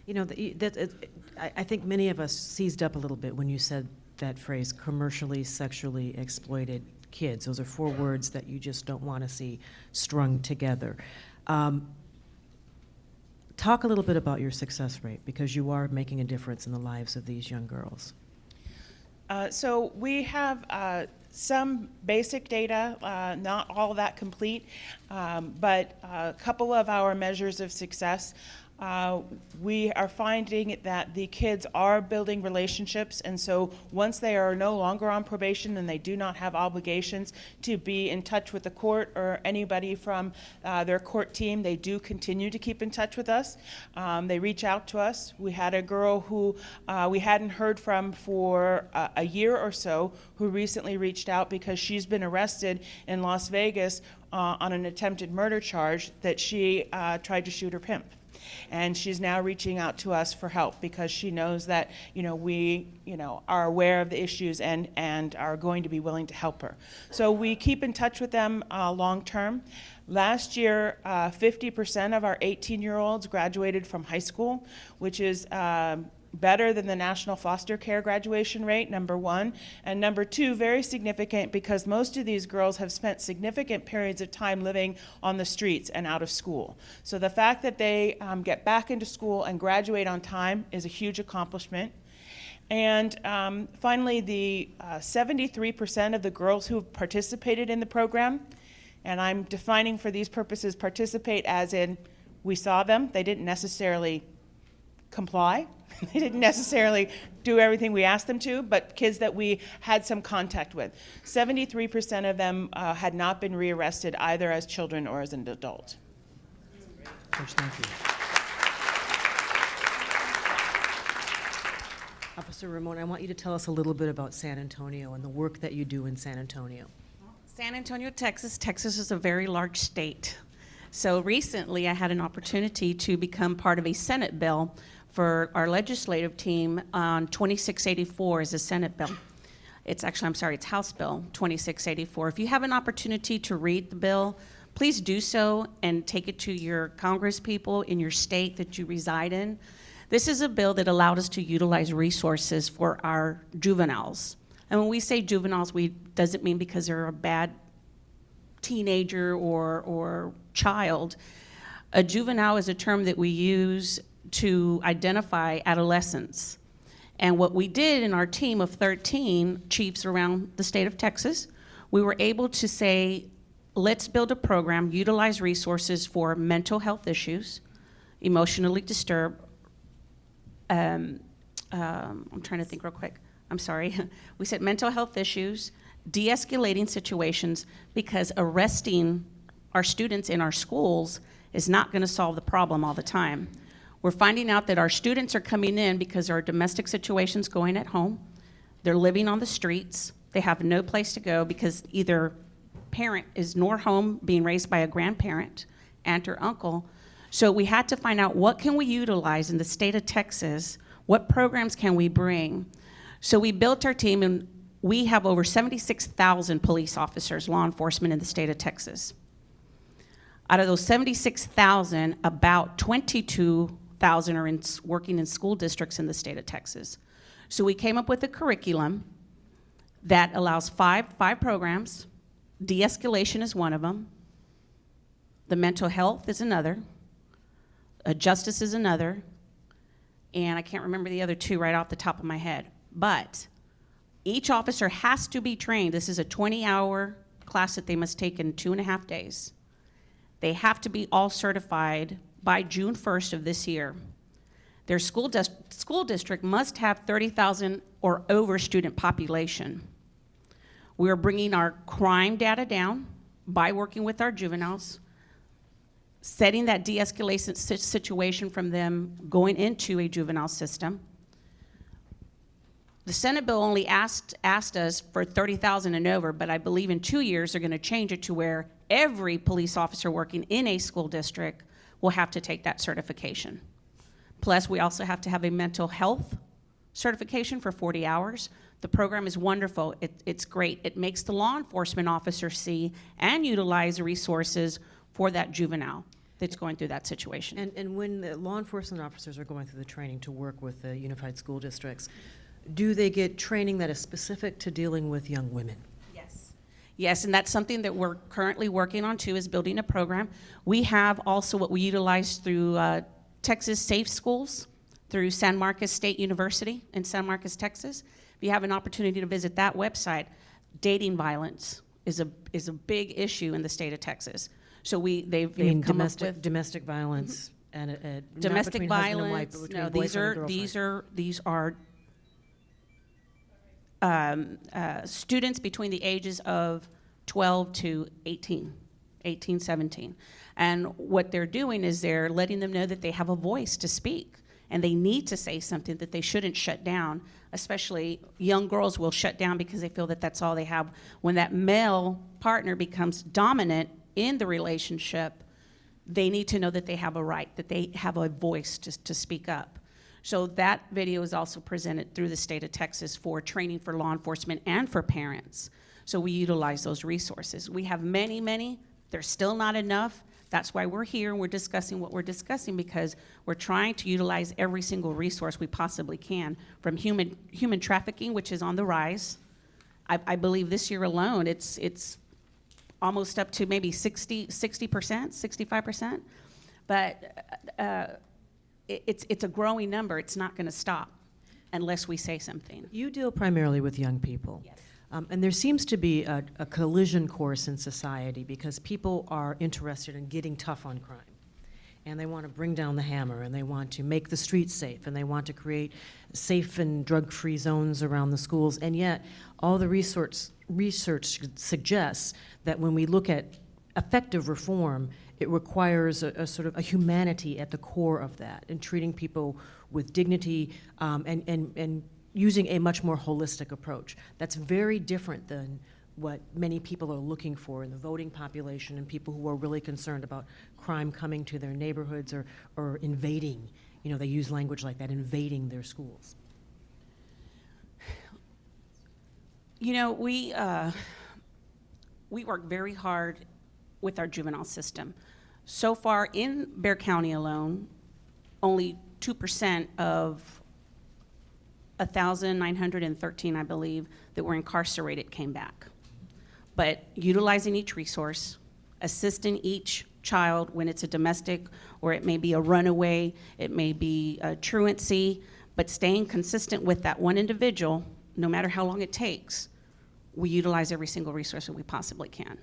it? I think many of us seized up a little bit when you said that phrase, commercially sexually exploited kids. Those are 4 words that you just don't want to see strung together. Talk a little bit about your success rate, because you are making a difference in the lives of these young girls. So we have some basic data, not all that complete, but a couple of our measures of success. We are finding that the kids are building relationships, and so once they are no longer on probation and they do not have obligations to be in touch with the court or anybody from their court team, they do continue to keep in touch with us. They reach out to us. We had a girl who we hadn't heard from for a year or so who recently reached out because she's been arrested in Las Vegas on an attempted murder charge that she tried to shoot her pimp. And she's now reaching out to us for help because she knows that, we, are aware of the issues and are going to be willing to help her. So we keep in touch with them long term. Last year, 50% of our 18-year-olds graduated from high school, which is better than the national foster care graduation rate, number 1. And number 2, very significant because most of these girls have spent significant periods of time living on the streets and out of school. So the fact that they get back into school and graduate on time is a huge accomplishment. And finally, the 73% of the girls who have participated in the program, and I'm defining for these purposes participate as in we saw them, they didn't necessarily comply. They didn't necessarily do everything we asked them to, but kids that we had some contact with. 73% of them had not been rearrested either as children or as an adult. Coach, thank you. Officer Ramon, I want you to tell us a little bit about San Antonio and the work that you do in San Antonio. San Antonio, Texas. Texas is a very large state. So recently I had an opportunity to become part of a Senate bill for our legislative team on 2684 is a Senate bill. It's actually, it's House Bill 2684. If you have an opportunity to read the bill, please do so and take it to your Congress people in your state that you reside in. This is a bill that allowed us to utilize resources for our juveniles. And when we say juveniles, doesn't mean because they're a bad teenager or child. A juvenile is a term that we use to identify adolescents. And what we did in our team of 13 chiefs around the state of Texas, we were able to say, let's build a program, utilize resources for mental health issues, emotionally disturbed. I'm trying to think real quick. I'm sorry. We said mental health issues, de-escalating situations, because arresting our students in our schools is not going to solve the problem all the time. We're finding out that our students are coming in because there are domestic situations going at home. They're living on the streets. They have no place to go because either parent is nor home being raised by a grandparent, aunt or uncle. So we had to find out what can we utilize in the state of Texas, what programs can we bring So we built our team, and we have over 76,000 police officers, law enforcement in the state of Texas. Out of those 76,000, about 22,000 are working in school districts in the state of Texas. So we came up with a curriculum that allows five programs. De-escalation is one of them. The mental health is another. Justice is another. And I can't remember the other two right off the top of my head. But each officer has to be trained. This is a 20-hour class that they must take in 2.5 days. They have to be all certified by June 1st of this year. Their school district must have 30,000 or over student population. We are bringing our crime data down by working with our juveniles, setting that de-escalation situation from them going into a juvenile system. The Senate bill only asked us for 30,000 and over, but I believe in 2 years they're going to change it to where every police officer working in a school district will have to take that certification. Plus, we also have to have a mental health certification for 40 hours. The program is wonderful. It's great. It makes the law enforcement officer see and utilize the resources for that juvenile that's going through that situation. And when the law enforcement officers are going through the training to work with the unified school districts, do they get training that is specific to dealing with young women? Yes. Yes, and that's something that we're currently working on too, is building a program. We have also what we utilize through Texas Safe Schools, through San Marcos State University in San Marcos, Texas. If you have an opportunity to visit that website, dating violence is a big issue in the state of Texas. So they've come up with domestic violence and domestic not between husband and wife, but violence. between No, boyfriend and girlfriend. these are students between the ages of 12 to 18, 17. And what they're doing is they're letting them know that they have a voice to speak, and they need to say something, that they shouldn't shut down. Especially young girls will shut down because they feel that that's all they have. When that male partner becomes dominant in the relationship, they need to know that they have a right, that they have a voice to speak up. So that video is also presented through the state of Texas for training for law enforcement and for parents. So we utilize those resources. We have many. There's still not enough. That's why we're here and we're discussing what we're discussing, because we're trying to utilize every single resource we possibly can, from human trafficking, which is on the rise. I believe this year alone, it's almost up to maybe 60%, 65%. But it's a growing number. It's not going to stop unless we say something. You deal primarily with young people. Yes. And there seems to be a collision course in society because people are interested in getting tough on crime. And they want to bring down the hammer, and they want to make the streets safe, and they want to create safe and drug-free zones around the schools. And yet, all the research suggests that when we look at effective reform, it requires a sort of a humanity at the core of that, and treating people with dignity and using a much more holistic approach. That's very different than what many people are looking for in the voting population and people who are really concerned about crime coming to their neighborhoods or invading. You know, they use language like that, invading their schools. You know, we work very hard with our juvenile system. So far in Bexar County alone, only 2% of 1,913, I believe, that were incarcerated came back. But utilizing each resource, assisting each child when it's a domestic, or it may be a runaway, it may be a truancy, but staying consistent with that one individual, no matter how long it takes, we utilize every single resource that we possibly can.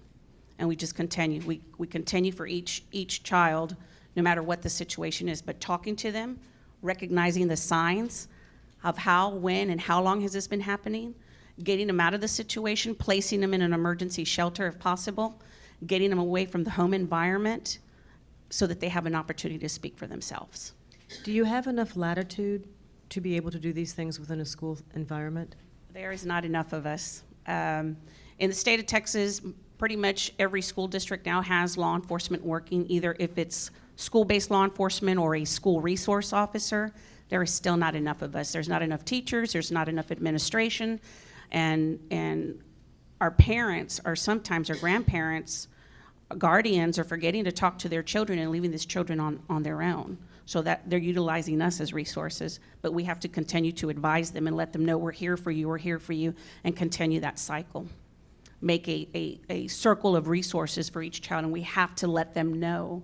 And we just continue. We continue for each child, no matter what the situation is, but talking to them, recognizing the signs of how, when, and how long has this been happening, getting them out of the situation, placing them in an emergency shelter if possible, getting them away from the home environment so that they have an opportunity to speak for themselves. Do you have enough latitude to be able to do these things within a school environment? There is not enough of us. In the state of Texas, pretty much every school district now has law enforcement working, either if it's school-based law enforcement or a school resource officer. there is still not enough of us. There's not enough teachers, there's not enough administration, and our parents, or sometimes our grandparents, guardians, are forgetting to talk to their children and leaving these children on their own, so that they're utilizing us as resources. But we have to continue to advise them and let them know we're here for you, and continue that cycle. Make a circle of resources for each child, and we have to let them know,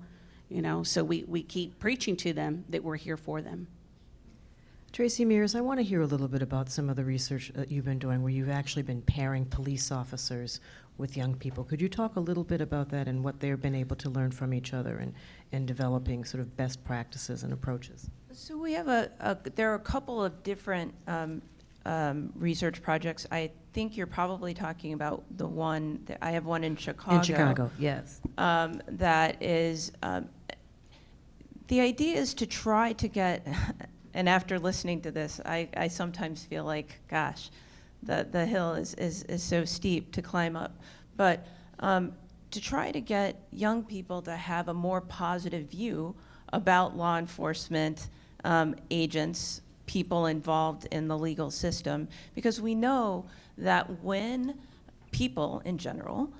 so we keep preaching to them that we're here for them. Tracy Mears, I want to hear a little bit about some of the research that you've been doing where you've actually been pairing police officers with young people. Could you talk a little bit about that and what they've been able to learn from each other and developing sort of best practices and approaches? So we have there are a couple of different research projects. I think you're probably talking about the one that I have one in Chicago. In Chicago, yes. That is, the idea is to try to get, and after listening to this, I sometimes feel like, gosh, the hill is so steep to climb up. But to try to get young people to have a more positive view about law enforcement agents, people involved in the legal system, because we know that when people in general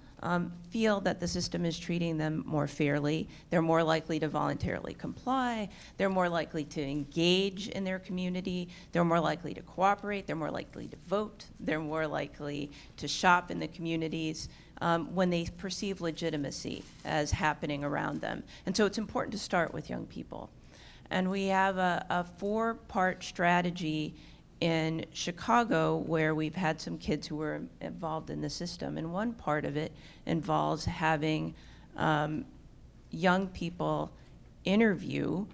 feel that the system is treating them more fairly, they're more likely to voluntarily comply, they're more likely to engage in their community, they're more likely to cooperate, they're more likely to vote, they're more likely to shop in the communities when they perceive legitimacy as happening around them. And so it's important to start with young people. And we have a 4-part strategy in Chicago where we've had some kids who were involved in the system. And one part of it involves having young people interview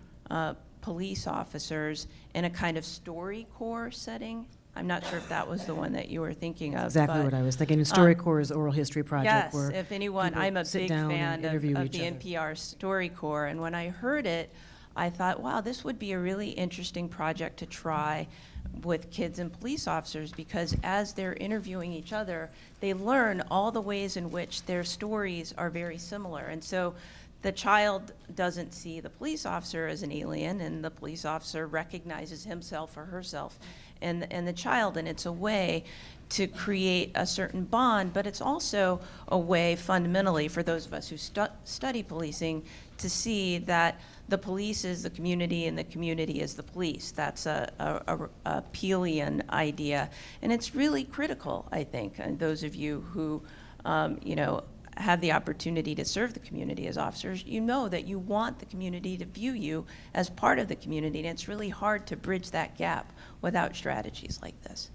police officers in a kind of StoryCorps setting. I'm not sure if that was the one that you were thinking of. Exactly what I was thinking. StoryCorps is oral history project yes, where if anyone, I'm a big fan of the NPR StoryCorps, and when I heard it, I thought, wow, this would be a really interesting project to try with kids and police officers, because as they're interviewing each other, they learn all the ways in which their stories are very similar. And so the child doesn't see the police officer as an alien, and the police officer recognizes himself or herself and the child, and it's a way to create a certain bond, but it's also a way fundamentally for those of us who study policing to see that the police is the community and the community is the police. That's a Peelian idea, and it's really critical, I think, and those of you who have the opportunity to serve the community as officers, you know that you want the community to view you as part of the community, and it's really hard to bridge that gap without strategies like this.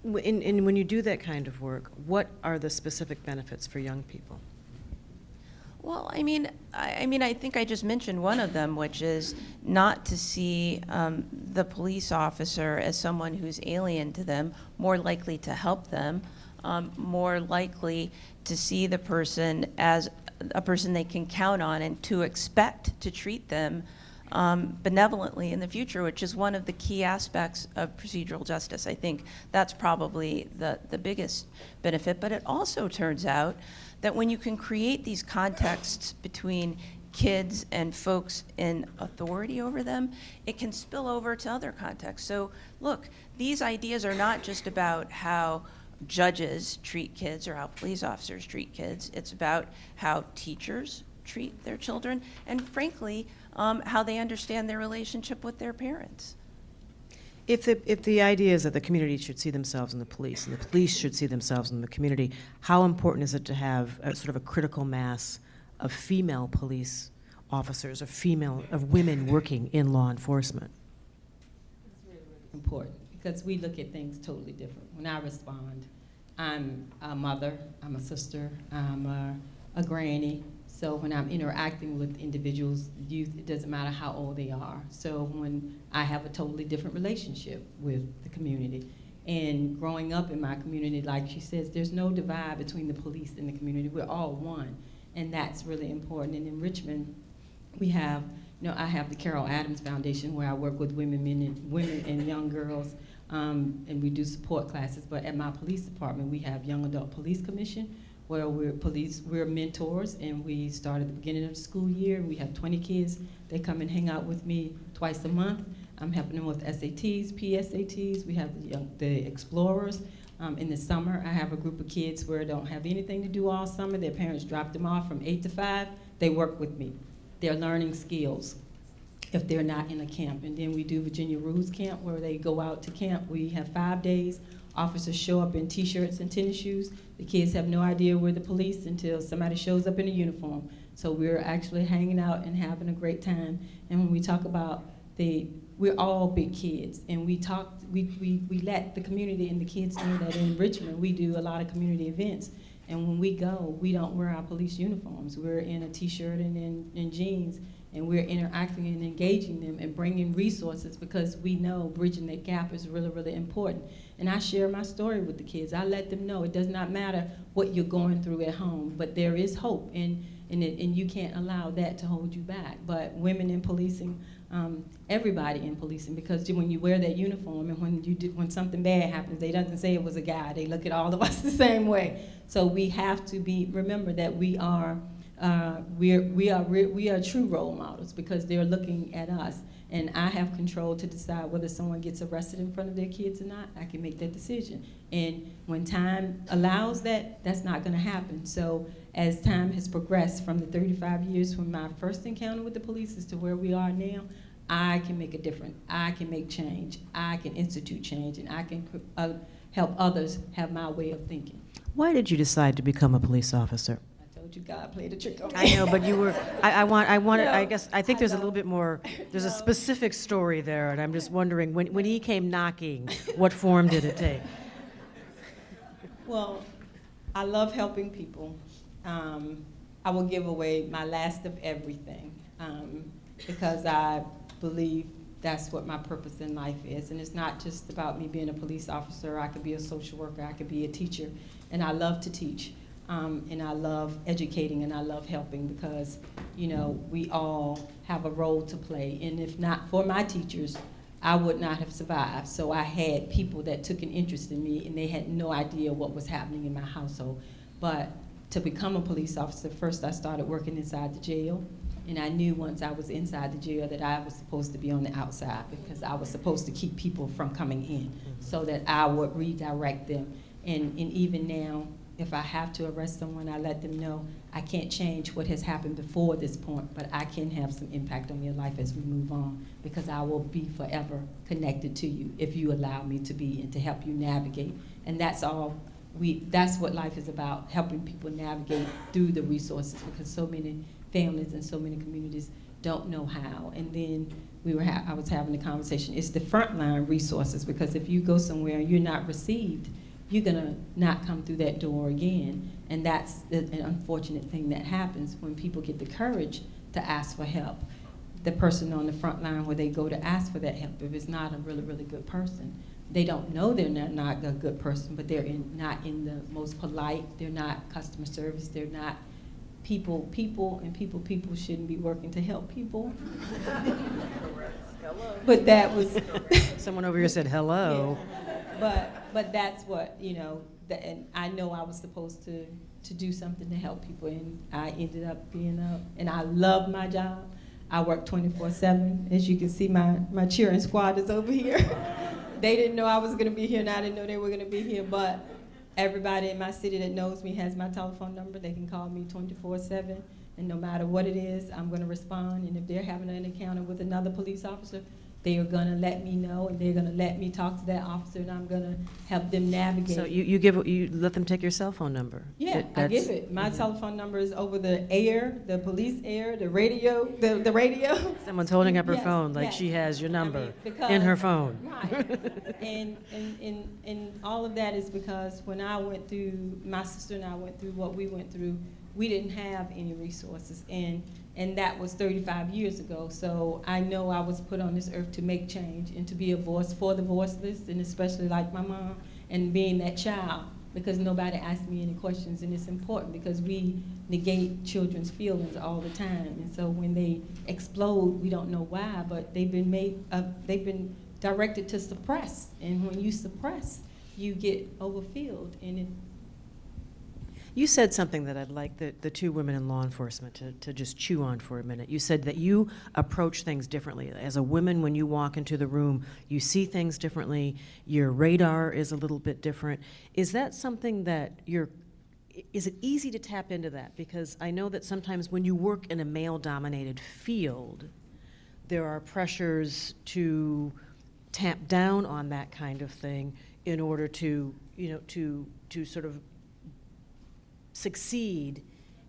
When you do that kind of work, what are the specific benefits for young people? Well, I mean, I think I just mentioned one of them, which is not to see the police officer as someone who's alien to them, more likely to help them, more likely to see the person as a person they can count on and to expect to treat them benevolently in the future, which is one of the key aspects of procedural justice. I think that's probably the biggest benefit, but it also turns out that when you can create these contexts between kids and folks in authority over them, it can spill over to other contexts. So look, these ideas are not just about how judges treat kids or how police officers treat kids. It's about how teachers treat their children and, frankly, how they understand their relationship with their parents. If the idea is that the community should see themselves in the police and the police should see themselves in the community, how important is it to have a sort of a critical mass of female police officers, of women working in law enforcement? It's really, really important because we look at things totally different. When I respond, I'm a mother, I'm a sister, I'm a granny. So when I'm interacting with individuals, youth, it doesn't matter how old they are. So when I have a totally different relationship with the community. And growing up in my community, like she says, there's no divide between the police and the community. We're all one. And that's really important. And in Richmond, we have, I have the Carol Adams Foundation where I work with women and young girls, and we do support classes. But at my police department, we have Young Adult Police Commission, where we're mentors, and we start at the beginning of the school year, and we have 20 kids. They come and hang out with me twice a month. I'm helping them with SATs, PSATs. We have the Explorers. In the summer, I have a group of kids where don't have anything to do all summer. Their parents drop them off from 8 to 5. They work with me. They're learning skills if they're not in a camp. And then we do Virginia Rules Camp, where they go out to camp. We have 5 days. Officers show up in T-shirts and tennis shoes. The kids have no idea we're the police until somebody shows up in a uniform. So we're actually hanging out and having a great time. And when we talk about we're all big kids, and we let the community and the kids know that in Richmond we do a lot of community events. And when we go, we don't wear our police uniforms. We're in a T-shirt and in jeans, and we're interacting and engaging them and bringing resources, because we know bridging that gap is really, really important. And I share my story with the kids. I let them know it does not matter what you're going through at home, but there is hope, and you can't allow that to hold you back. But women in policing, everybody in policing, because when you wear that uniform and when something bad happens, they doesn't say it was a guy. They look at all of us the same way. So we have to remember that we are true role models, because they're looking at us. And I have control to decide whether someone gets arrested in front of their kids or not. I can make that decision. And when time allows that, that's not going to happen. So as time has progressed from the 35 years from my first encounter with the police as to where we are now, I can make a difference. I can make change. I can institute change, and I can help others have my way of thinking. Why did you decide to become a police officer? I told you God played a trick on me. I know, but you were, No, I think there's a know. little bit more, there's a specific story there, and I'm just wondering, when he came knocking, what form did it take? Well, I love helping people. I will give away my last of everything, because I believe that's what my purpose in life is. And it's not just about me being a police officer. I could be a social worker. I could be a teacher. And I love to teach. And I love educating, and I love helping, because, you know, we all have a role to play. And if not for my teachers, I would not have survived. So I had people that took an interest in me, and they had no idea what was happening in my household. But to become a police officer, first I started working inside the jail. And I knew once I was inside the jail that I was supposed to be on the outside, because I was supposed to keep people from coming in, so that I would redirect them. And even now, if I have to arrest someone, I let them know I can't change what has happened before this point, but I can have some impact on your life as we move on, because I will be forever connected to you if you allow me to be, and to help you navigate. And that's what life is about, helping people navigate through the resources, because so many families and so many communities don't know how. And then I was having a conversation, it's the frontline resources, because if you go somewhere and you're not received, you're gonna not come through that door again. And that's an unfortunate thing that happens when people get the courage to ask for help. The person on the front line where they go to ask for that help, if it's not a really, really good person, they don't know they're not a good person, but they're not in the most polite, they're not customer service, they're not people shouldn't be working to help people. But that was Someone over here said hello. Yeah. But that's what, you know, and I know I was supposed to do something to help people, and I ended up being and I love my job. I work 24/7. As you can see, my cheering squad is over here. They didn't know I was gonna be here, and I didn't know they were gonna be here, but everybody in my city that knows me has my telephone number. They can call me 24/7, and no matter what it is, I'm gonna respond. And if they're having an encounter with another police officer, they are gonna let me know, and they're gonna let me talk to that officer, and I'm gonna help them navigate. So you let them take your cell phone number? Yeah, I give it. My telephone number is over the air, the police air, the radio, the radio. Someone's holding up her Yes, phone like yes. she has your number I mean, because- in her phone. Right. And all of that is because when I went through, my sister and I went through what we went through, we didn't have any resources. And that was 35 years ago. So I know I was put on this earth to make change and to be a voice for the voiceless, and especially like my mom, and being that child, because nobody asked me any questions. And it's important because we negate children's feelings all the time. And so when they explode, we don't know why, but they've been directed to suppress. And when you suppress, you get overfilled. And You said something that I'd like the two women in law enforcement to just chew on for a minute. You said that you approach things differently. As a woman, when you walk into the room, you see things differently. Your radar is a little bit different. Is that something that is it easy to tap into that? Because I know that sometimes when you work in a male-dominated field, there are pressures to tamp down on that kind of thing in order to, to sort of succeed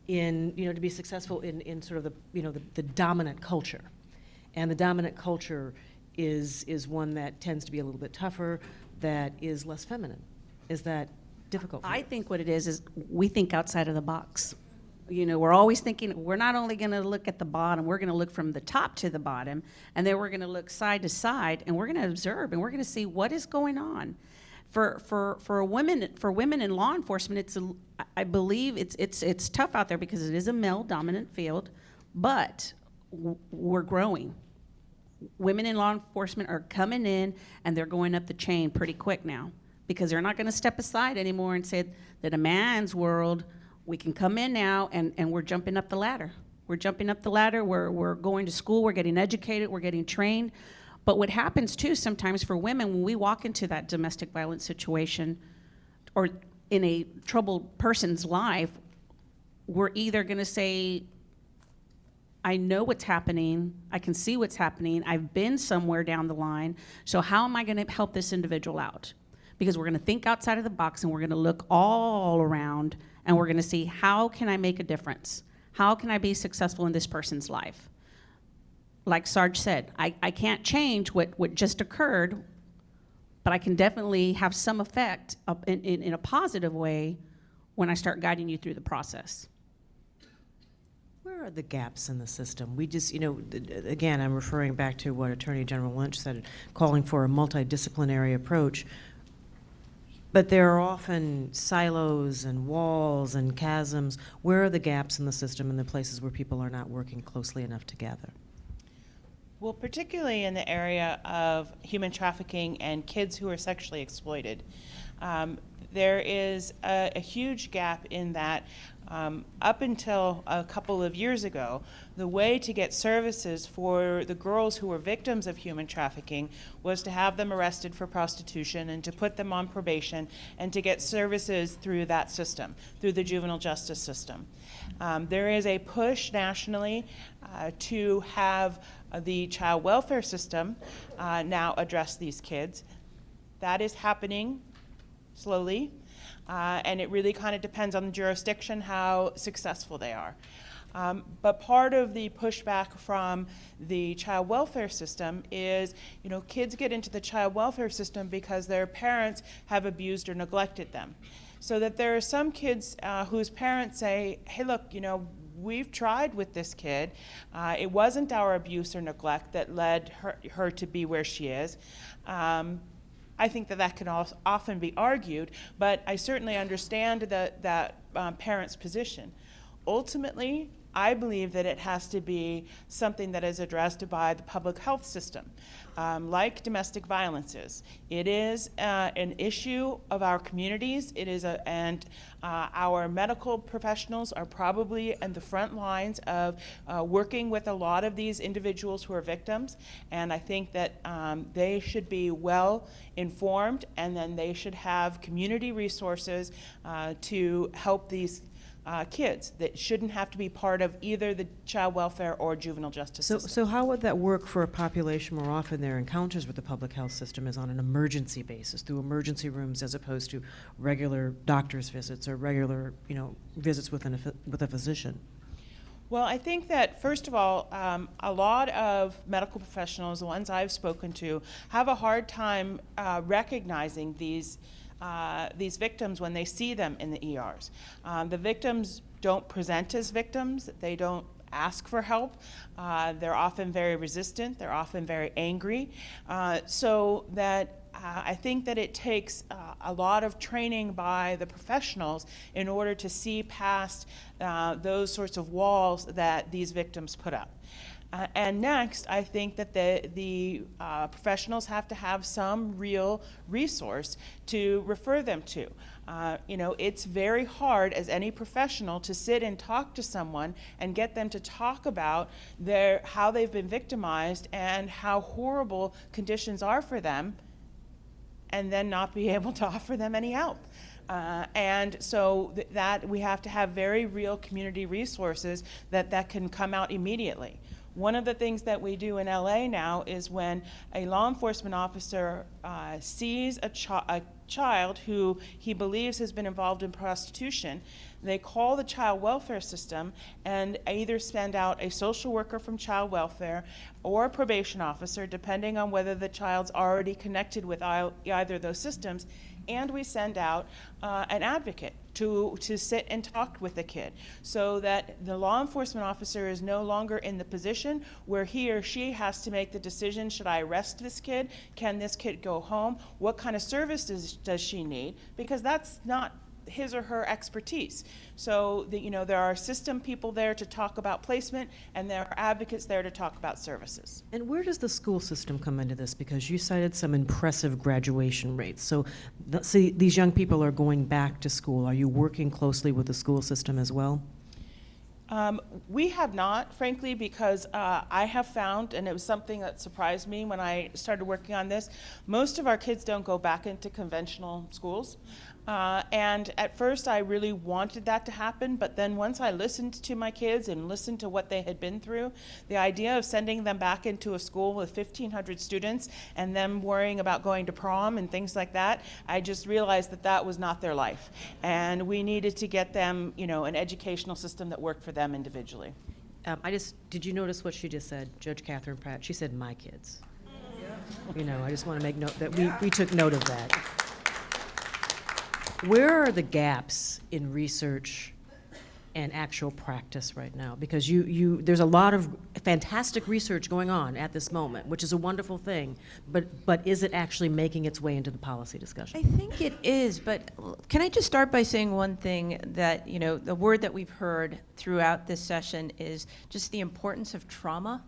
in, to be successful in sort of the dominant culture. And the dominant culture is one that tends to be a little bit tougher, that is less feminine. Is that difficult for you? I think what it is we think outside of the box. We're always thinking, we're not only going to look at the bottom, we're going to look from the top to the bottom, and then we're going to look side to side, and we're going to observe, and we're going to see what is going on. For women in law enforcement, I believe it's tough out there because it is a male-dominant field, but we're growing. Women in law enforcement are coming in, and they're going up the chain pretty quick now because they're not going to step aside anymore and say that a man's world, we can come in now, and we're jumping up the ladder. We're jumping up the ladder. We're going to school. We're getting educated. We're getting trained. But what happens too sometimes for women when we walk into that domestic violence situation or in a troubled person's life, we're either going to say, I know what's happening, I can see what's happening, I've been somewhere down the line, so how am I going to help this individual out? Because we're going to think outside of the box and we're going to look all around and we're going to see, how can I make a difference? How can I be successful in this person's life? Like Sarge said, I can't change what just occurred, but I can definitely have some effect in a positive way when I start guiding you through the process. Where are the gaps in the system? We just, again, I'm referring back to what Attorney General Lynch said, calling for a multidisciplinary approach. But there are often silos and walls and chasms. Where are the gaps in the system and the places where people are not working closely enough together? Well, particularly in the area of human trafficking and kids who are sexually exploited, there is a huge gap in that. Up until a couple of years ago, the way to get services for the girls who were victims of human trafficking was to have them arrested for prostitution and to put them on probation and to get services through that system, through the juvenile justice system. There is a push nationally to have the child welfare system now address these kids. That is happening slowly. And it really kind of depends on the jurisdiction how successful they are. But part of the pushback from the child welfare system is, kids get into the child welfare system because their parents have abused or neglected them. So that there are some kids whose parents say, hey, look, we've tried with this kid. It wasn't our abuse or neglect that led her to be where she is. I think that can often be argued, but I certainly understand that parent's position. Ultimately, I believe that it has to be something that is addressed by the public health system, like domestic violence is. It is an issue of our communities. It is and our medical professionals are probably in the front lines of working with a lot of these individuals who are victims. And I think that they should be well informed, and then they should have community resources to help these kids that shouldn't have to be part of either the child welfare or juvenile justice system. So how would that work for a population where often their encounters with the public health system is on an emergency basis, through emergency rooms as opposed to regular doctor's visits or regular, visits with a physician? Well, I think that, first of all, a lot of medical professionals, the ones I've spoken to, have a hard time recognizing these victims when they see them in the ERs. The victims don't present as victims. They don't ask for help. They're often very resistant. They're often very angry. So that I think that it takes a lot of training by the professionals in order to see past those sorts of walls that these victims put up. And next, I think that the professionals have to have some real resource to refer them to. It's very hard as any professional to sit and talk to someone and get them to talk about how they've been victimized and how horrible conditions are for them, and then not be able to offer them any help. And so that we have to have very real community resources that can come out immediately. One of the things that we do in LA now is when a law enforcement officer sees a child who he believes has been involved in prostitution, they call the child welfare system and either send out a social worker from child welfare or a probation officer, depending on whether the child's already connected with either of those systems, and we send out an advocate to sit and talk with the kid, so that the law enforcement officer is no longer in the position where he or she has to make the decision, should I arrest this kid? Can this kid go home? What kind of services does she need? Because that's not his or her expertise. So there are system people there to talk about placement, and there are advocates there to talk about services. And where does the school system come into this? Because you cited some impressive graduation rates. So these young people are going back to school. Are you working closely with the school system as well? We have not, frankly, because I have found, and it was something that surprised me when I started working on this, most of our kids don't go back into conventional schools. And at first I really wanted that to happen, but then once I listened to my kids and listened to what they had been through, the idea of sending them back into a school with 1,500 students and them worrying about going to prom and things like that, I just realized that that was not their life. And we needed to get them, an educational system that worked for them individually. Did you notice what she just said, Judge Catherine Pratt? She said, my kids. I just want to make note that we took note of that. Where are the gaps in research and actual practice right now? Because there's a lot of fantastic research going on at this moment, which is a wonderful thing, but is it actually making its way into the policy discussion? I think it is, but can I just start by saying one thing that, the word that we've heard throughout this session is just the importance of trauma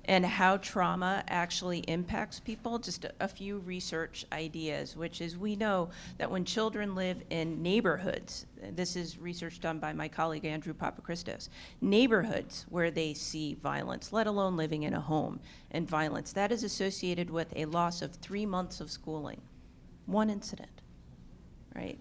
and how trauma actually impacts people. Just a few research ideas, which is we know that when children live in neighborhoods, this is research done by my colleague Andrew Papachristos, neighborhoods where they see violence, let alone living in a home and violence, that is associated with a loss of 3 months of schooling. One incident, right?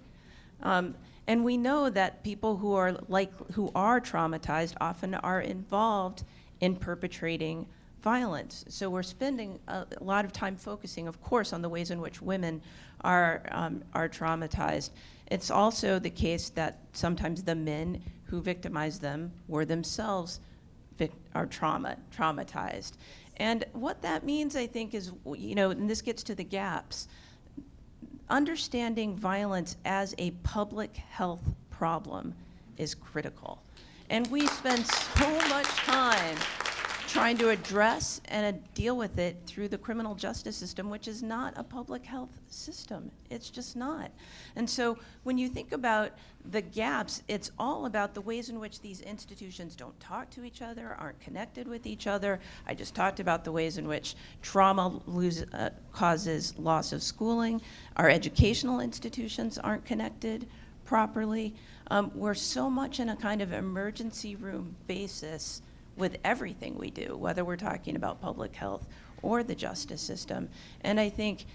And we know that people who are traumatized often are involved in perpetrating violence. So we're spending a lot of time focusing, of course, on the ways in which women are traumatized. It's also the case that sometimes the men who victimize them were themselves traumatized. And what that means, I think, is, and this gets to the gaps, understanding violence as a public health problem is critical. And we spend so much time trying to address and deal with it through the criminal justice system, which is not a public health system. It's just not. And so when you think about the gaps, it's all about the ways in which these institutions don't talk to each other, aren't connected with each other. I just talked about the ways in which trauma causes loss of schooling. Our educational institutions aren't connected properly. We're so much in a kind of emergency room basis with everything we do, whether we're talking about public health or the justice system. And I think,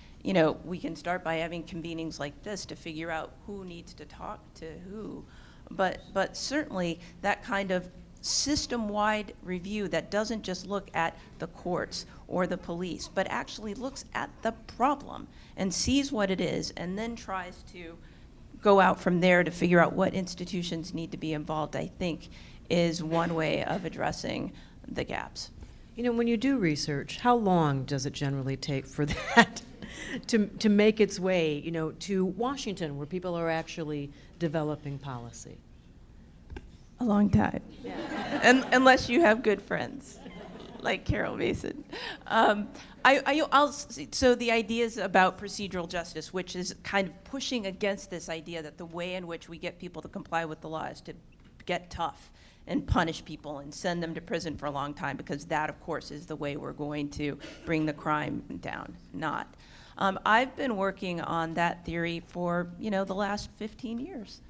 we can start by having convenings like this to figure out who needs to talk to who. But certainly that kind of system-wide review that doesn't just look at the courts or the police, but actually looks at the problem and sees what it is and then tries to go out from there to figure out what institutions need to be involved, I think, is one way of addressing the gaps. When you do research, how long does it generally take for that to make its way, to Washington, where people are actually developing policy? A long time. Yeah. Unless you have good friends, like Carol Mason. So the ideas about procedural justice, which is kind of pushing against this idea that the way in which we get people to comply with the law is to get tough and punish people and send them to prison for a long time, because that, of course, is the way we're going to bring the crime down. Not. I've been working on that theory for, the last 15 years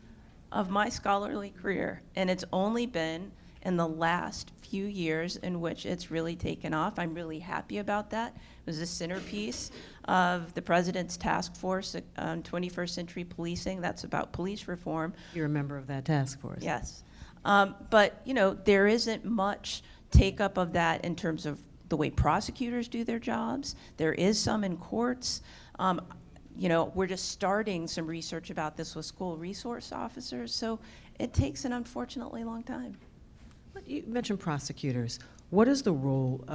of my scholarly career, and it's only been in the last few years in which it's really taken off. I'm really happy about that. It was a centerpiece of the President's task force on 21st century policing. That's about police reform. You're a member of that task force. Yes. But, there isn't much take-up of that in terms of the way prosecutors do their jobs. There is some in courts. We're just starting some research about this with school resource officers, so it takes an unfortunately long time. You mentioned prosecutors. What is the role,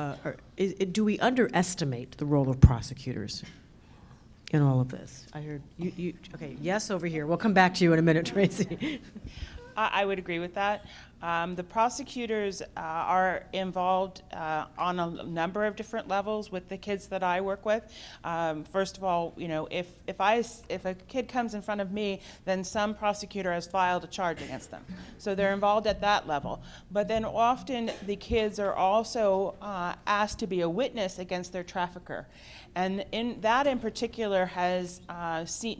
do we underestimate the role of prosecutors in all of this? I heard you okay, yes over here. We'll come back to you in a minute, Tracy. I would agree with that. The prosecutors are involved on a number of different levels with the kids that I work with. First of all, if a kid comes in front of me, then some prosecutor has filed a charge against them. So they're involved at that level. But then often the kids are also asked to be a witness against their trafficker. And in particular has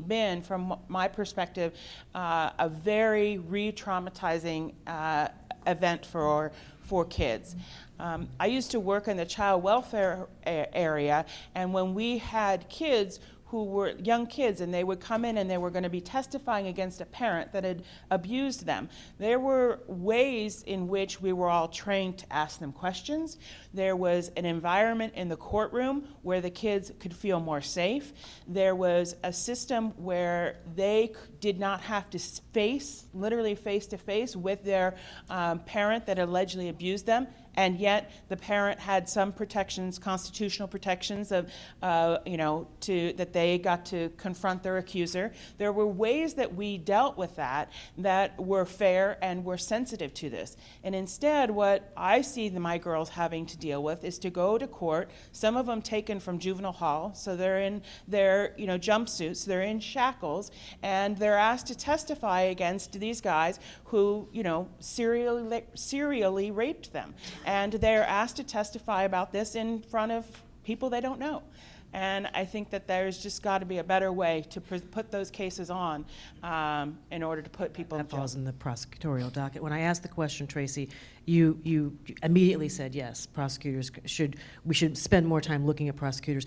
been, from my perspective, a very re-traumatizing event for kids. I used to work in the child welfare area, and when we had kids who were young kids and they would come in and they were going to be testifying against a parent that had abused them, there were ways in which we were all trained to ask them questions. There was an environment in the courtroom where the kids could feel more safe. There was a system where they did not have to literally face to face with their parent that allegedly abused them. And yet the parent had some protections, constitutional protections of, that they got to confront their accuser. There were ways that we dealt with that were fair and were sensitive to this. And instead, what I see my girls having to deal with is to go to court, some of them taken from juvenile hall, so they're in their, jumpsuits, they're in shackles, and they're asked to testify against these guys who, serially raped them. And they're asked to testify about this in front of people they don't know. And I think that there's just got to be a better way to put those cases on in order to put people in jail. That falls in the prosecutorial docket. When I asked the question, Tracy, you immediately said yes, we should spend more time looking at prosecutors.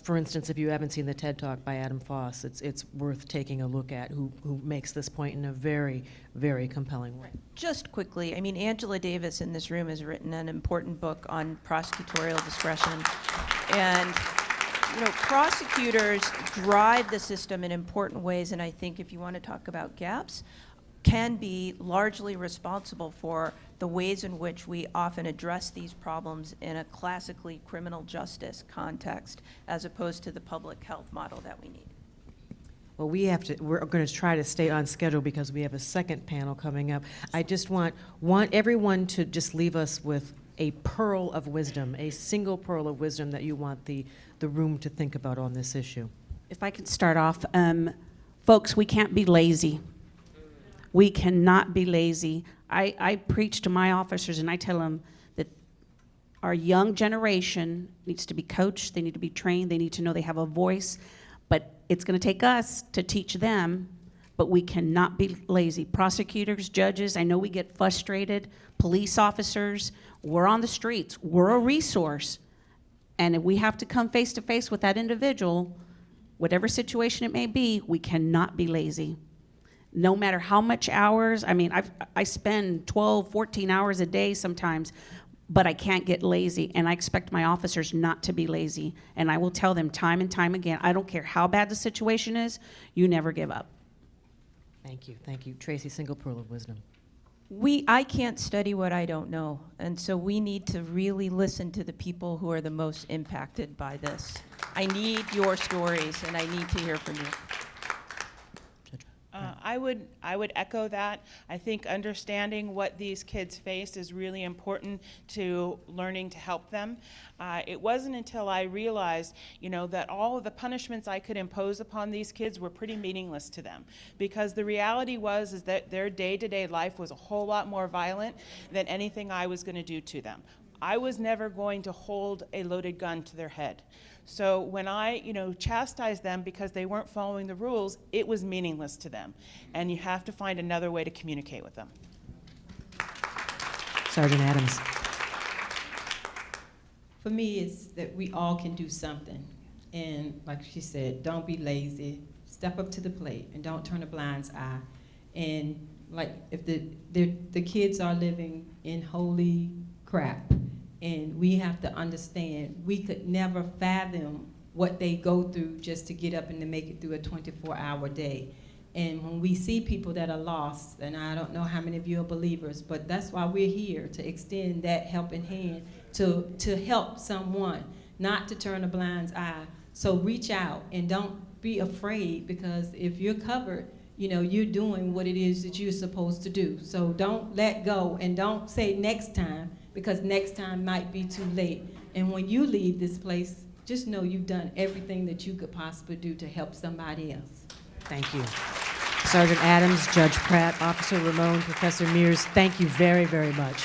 For instance, if you haven't seen the TED Talk by Adam Foss, it's worth taking a look at, who makes this point in a very, very compelling way. Just quickly, Angela Davis in this room has written an important book on prosecutorial discretion. And prosecutors drive the system in important ways, and I think if you want to talk about gaps, can be largely responsible for the ways in which we often address these problems in a classically criminal justice context, as opposed to the public health model that we need. Well, we're going to try to stay on schedule because we have a second panel coming up. I just want everyone to just leave us with a pearl of wisdom, a single pearl of wisdom that you want the room to think about on this issue. If I could start off, folks, we can't be lazy. We cannot be lazy. I preach to my officers and I tell them that our young generation needs to be coached, they need to be trained, they need to know they have a voice, but it's going to take us to teach them, but we cannot be lazy. Prosecutors, judges, I know we get frustrated, police officers, we're on the streets, we're a resource, and if we have to come face to face with that individual, whatever situation it may be, we cannot be lazy. No matter how much hours, I spend 12, 14 hours a day sometimes, but I can't get lazy, and I expect my officers not to be lazy. And I will tell them time and time again, I don't care how bad the situation is, you never give up. Thank you. Tracy, single pearl of wisdom. I can't study what I don't know, and so we need to really listen to the people who are the most impacted by this. I need your stories, and I need to hear from you. I would echo that. I think understanding what these kids face is really important to learning to help them. It wasn't until I realized, that all of the punishments I could impose upon these kids were pretty meaningless to them, because the reality is that their day-to-day life was a whole lot more violent than anything I was going to do to them. I was never going to hold a loaded gun to their head. So when I, chastised them because they weren't following the rules, it was meaningless to them. And you have to find another way to communicate with them. Sergeant Adams. For me, it's that we all can do something. And like she said, don't be lazy. Step up to the plate and don't turn a blind eye. And like if the kids are living in holy crap, and we have to understand we could never fathom what they go through just to get up and to make it through a 24-hour day. And when we see people that are lost, and I don't know how many of you are believers, but that's why we're here, to extend that helping hand to help someone, not to turn a blind eye. So reach out and don't be afraid, because if you're covered, you're doing what it is that you're supposed to do. So don't let go, and don't say next time, because next time might be too late. And when you leave this place, just know you've done everything that you could possibly do to help somebody else. Thank you. Sergeant Adams, Judge Pratt, Officer Ramon, Professor Mears, thank you very, very much.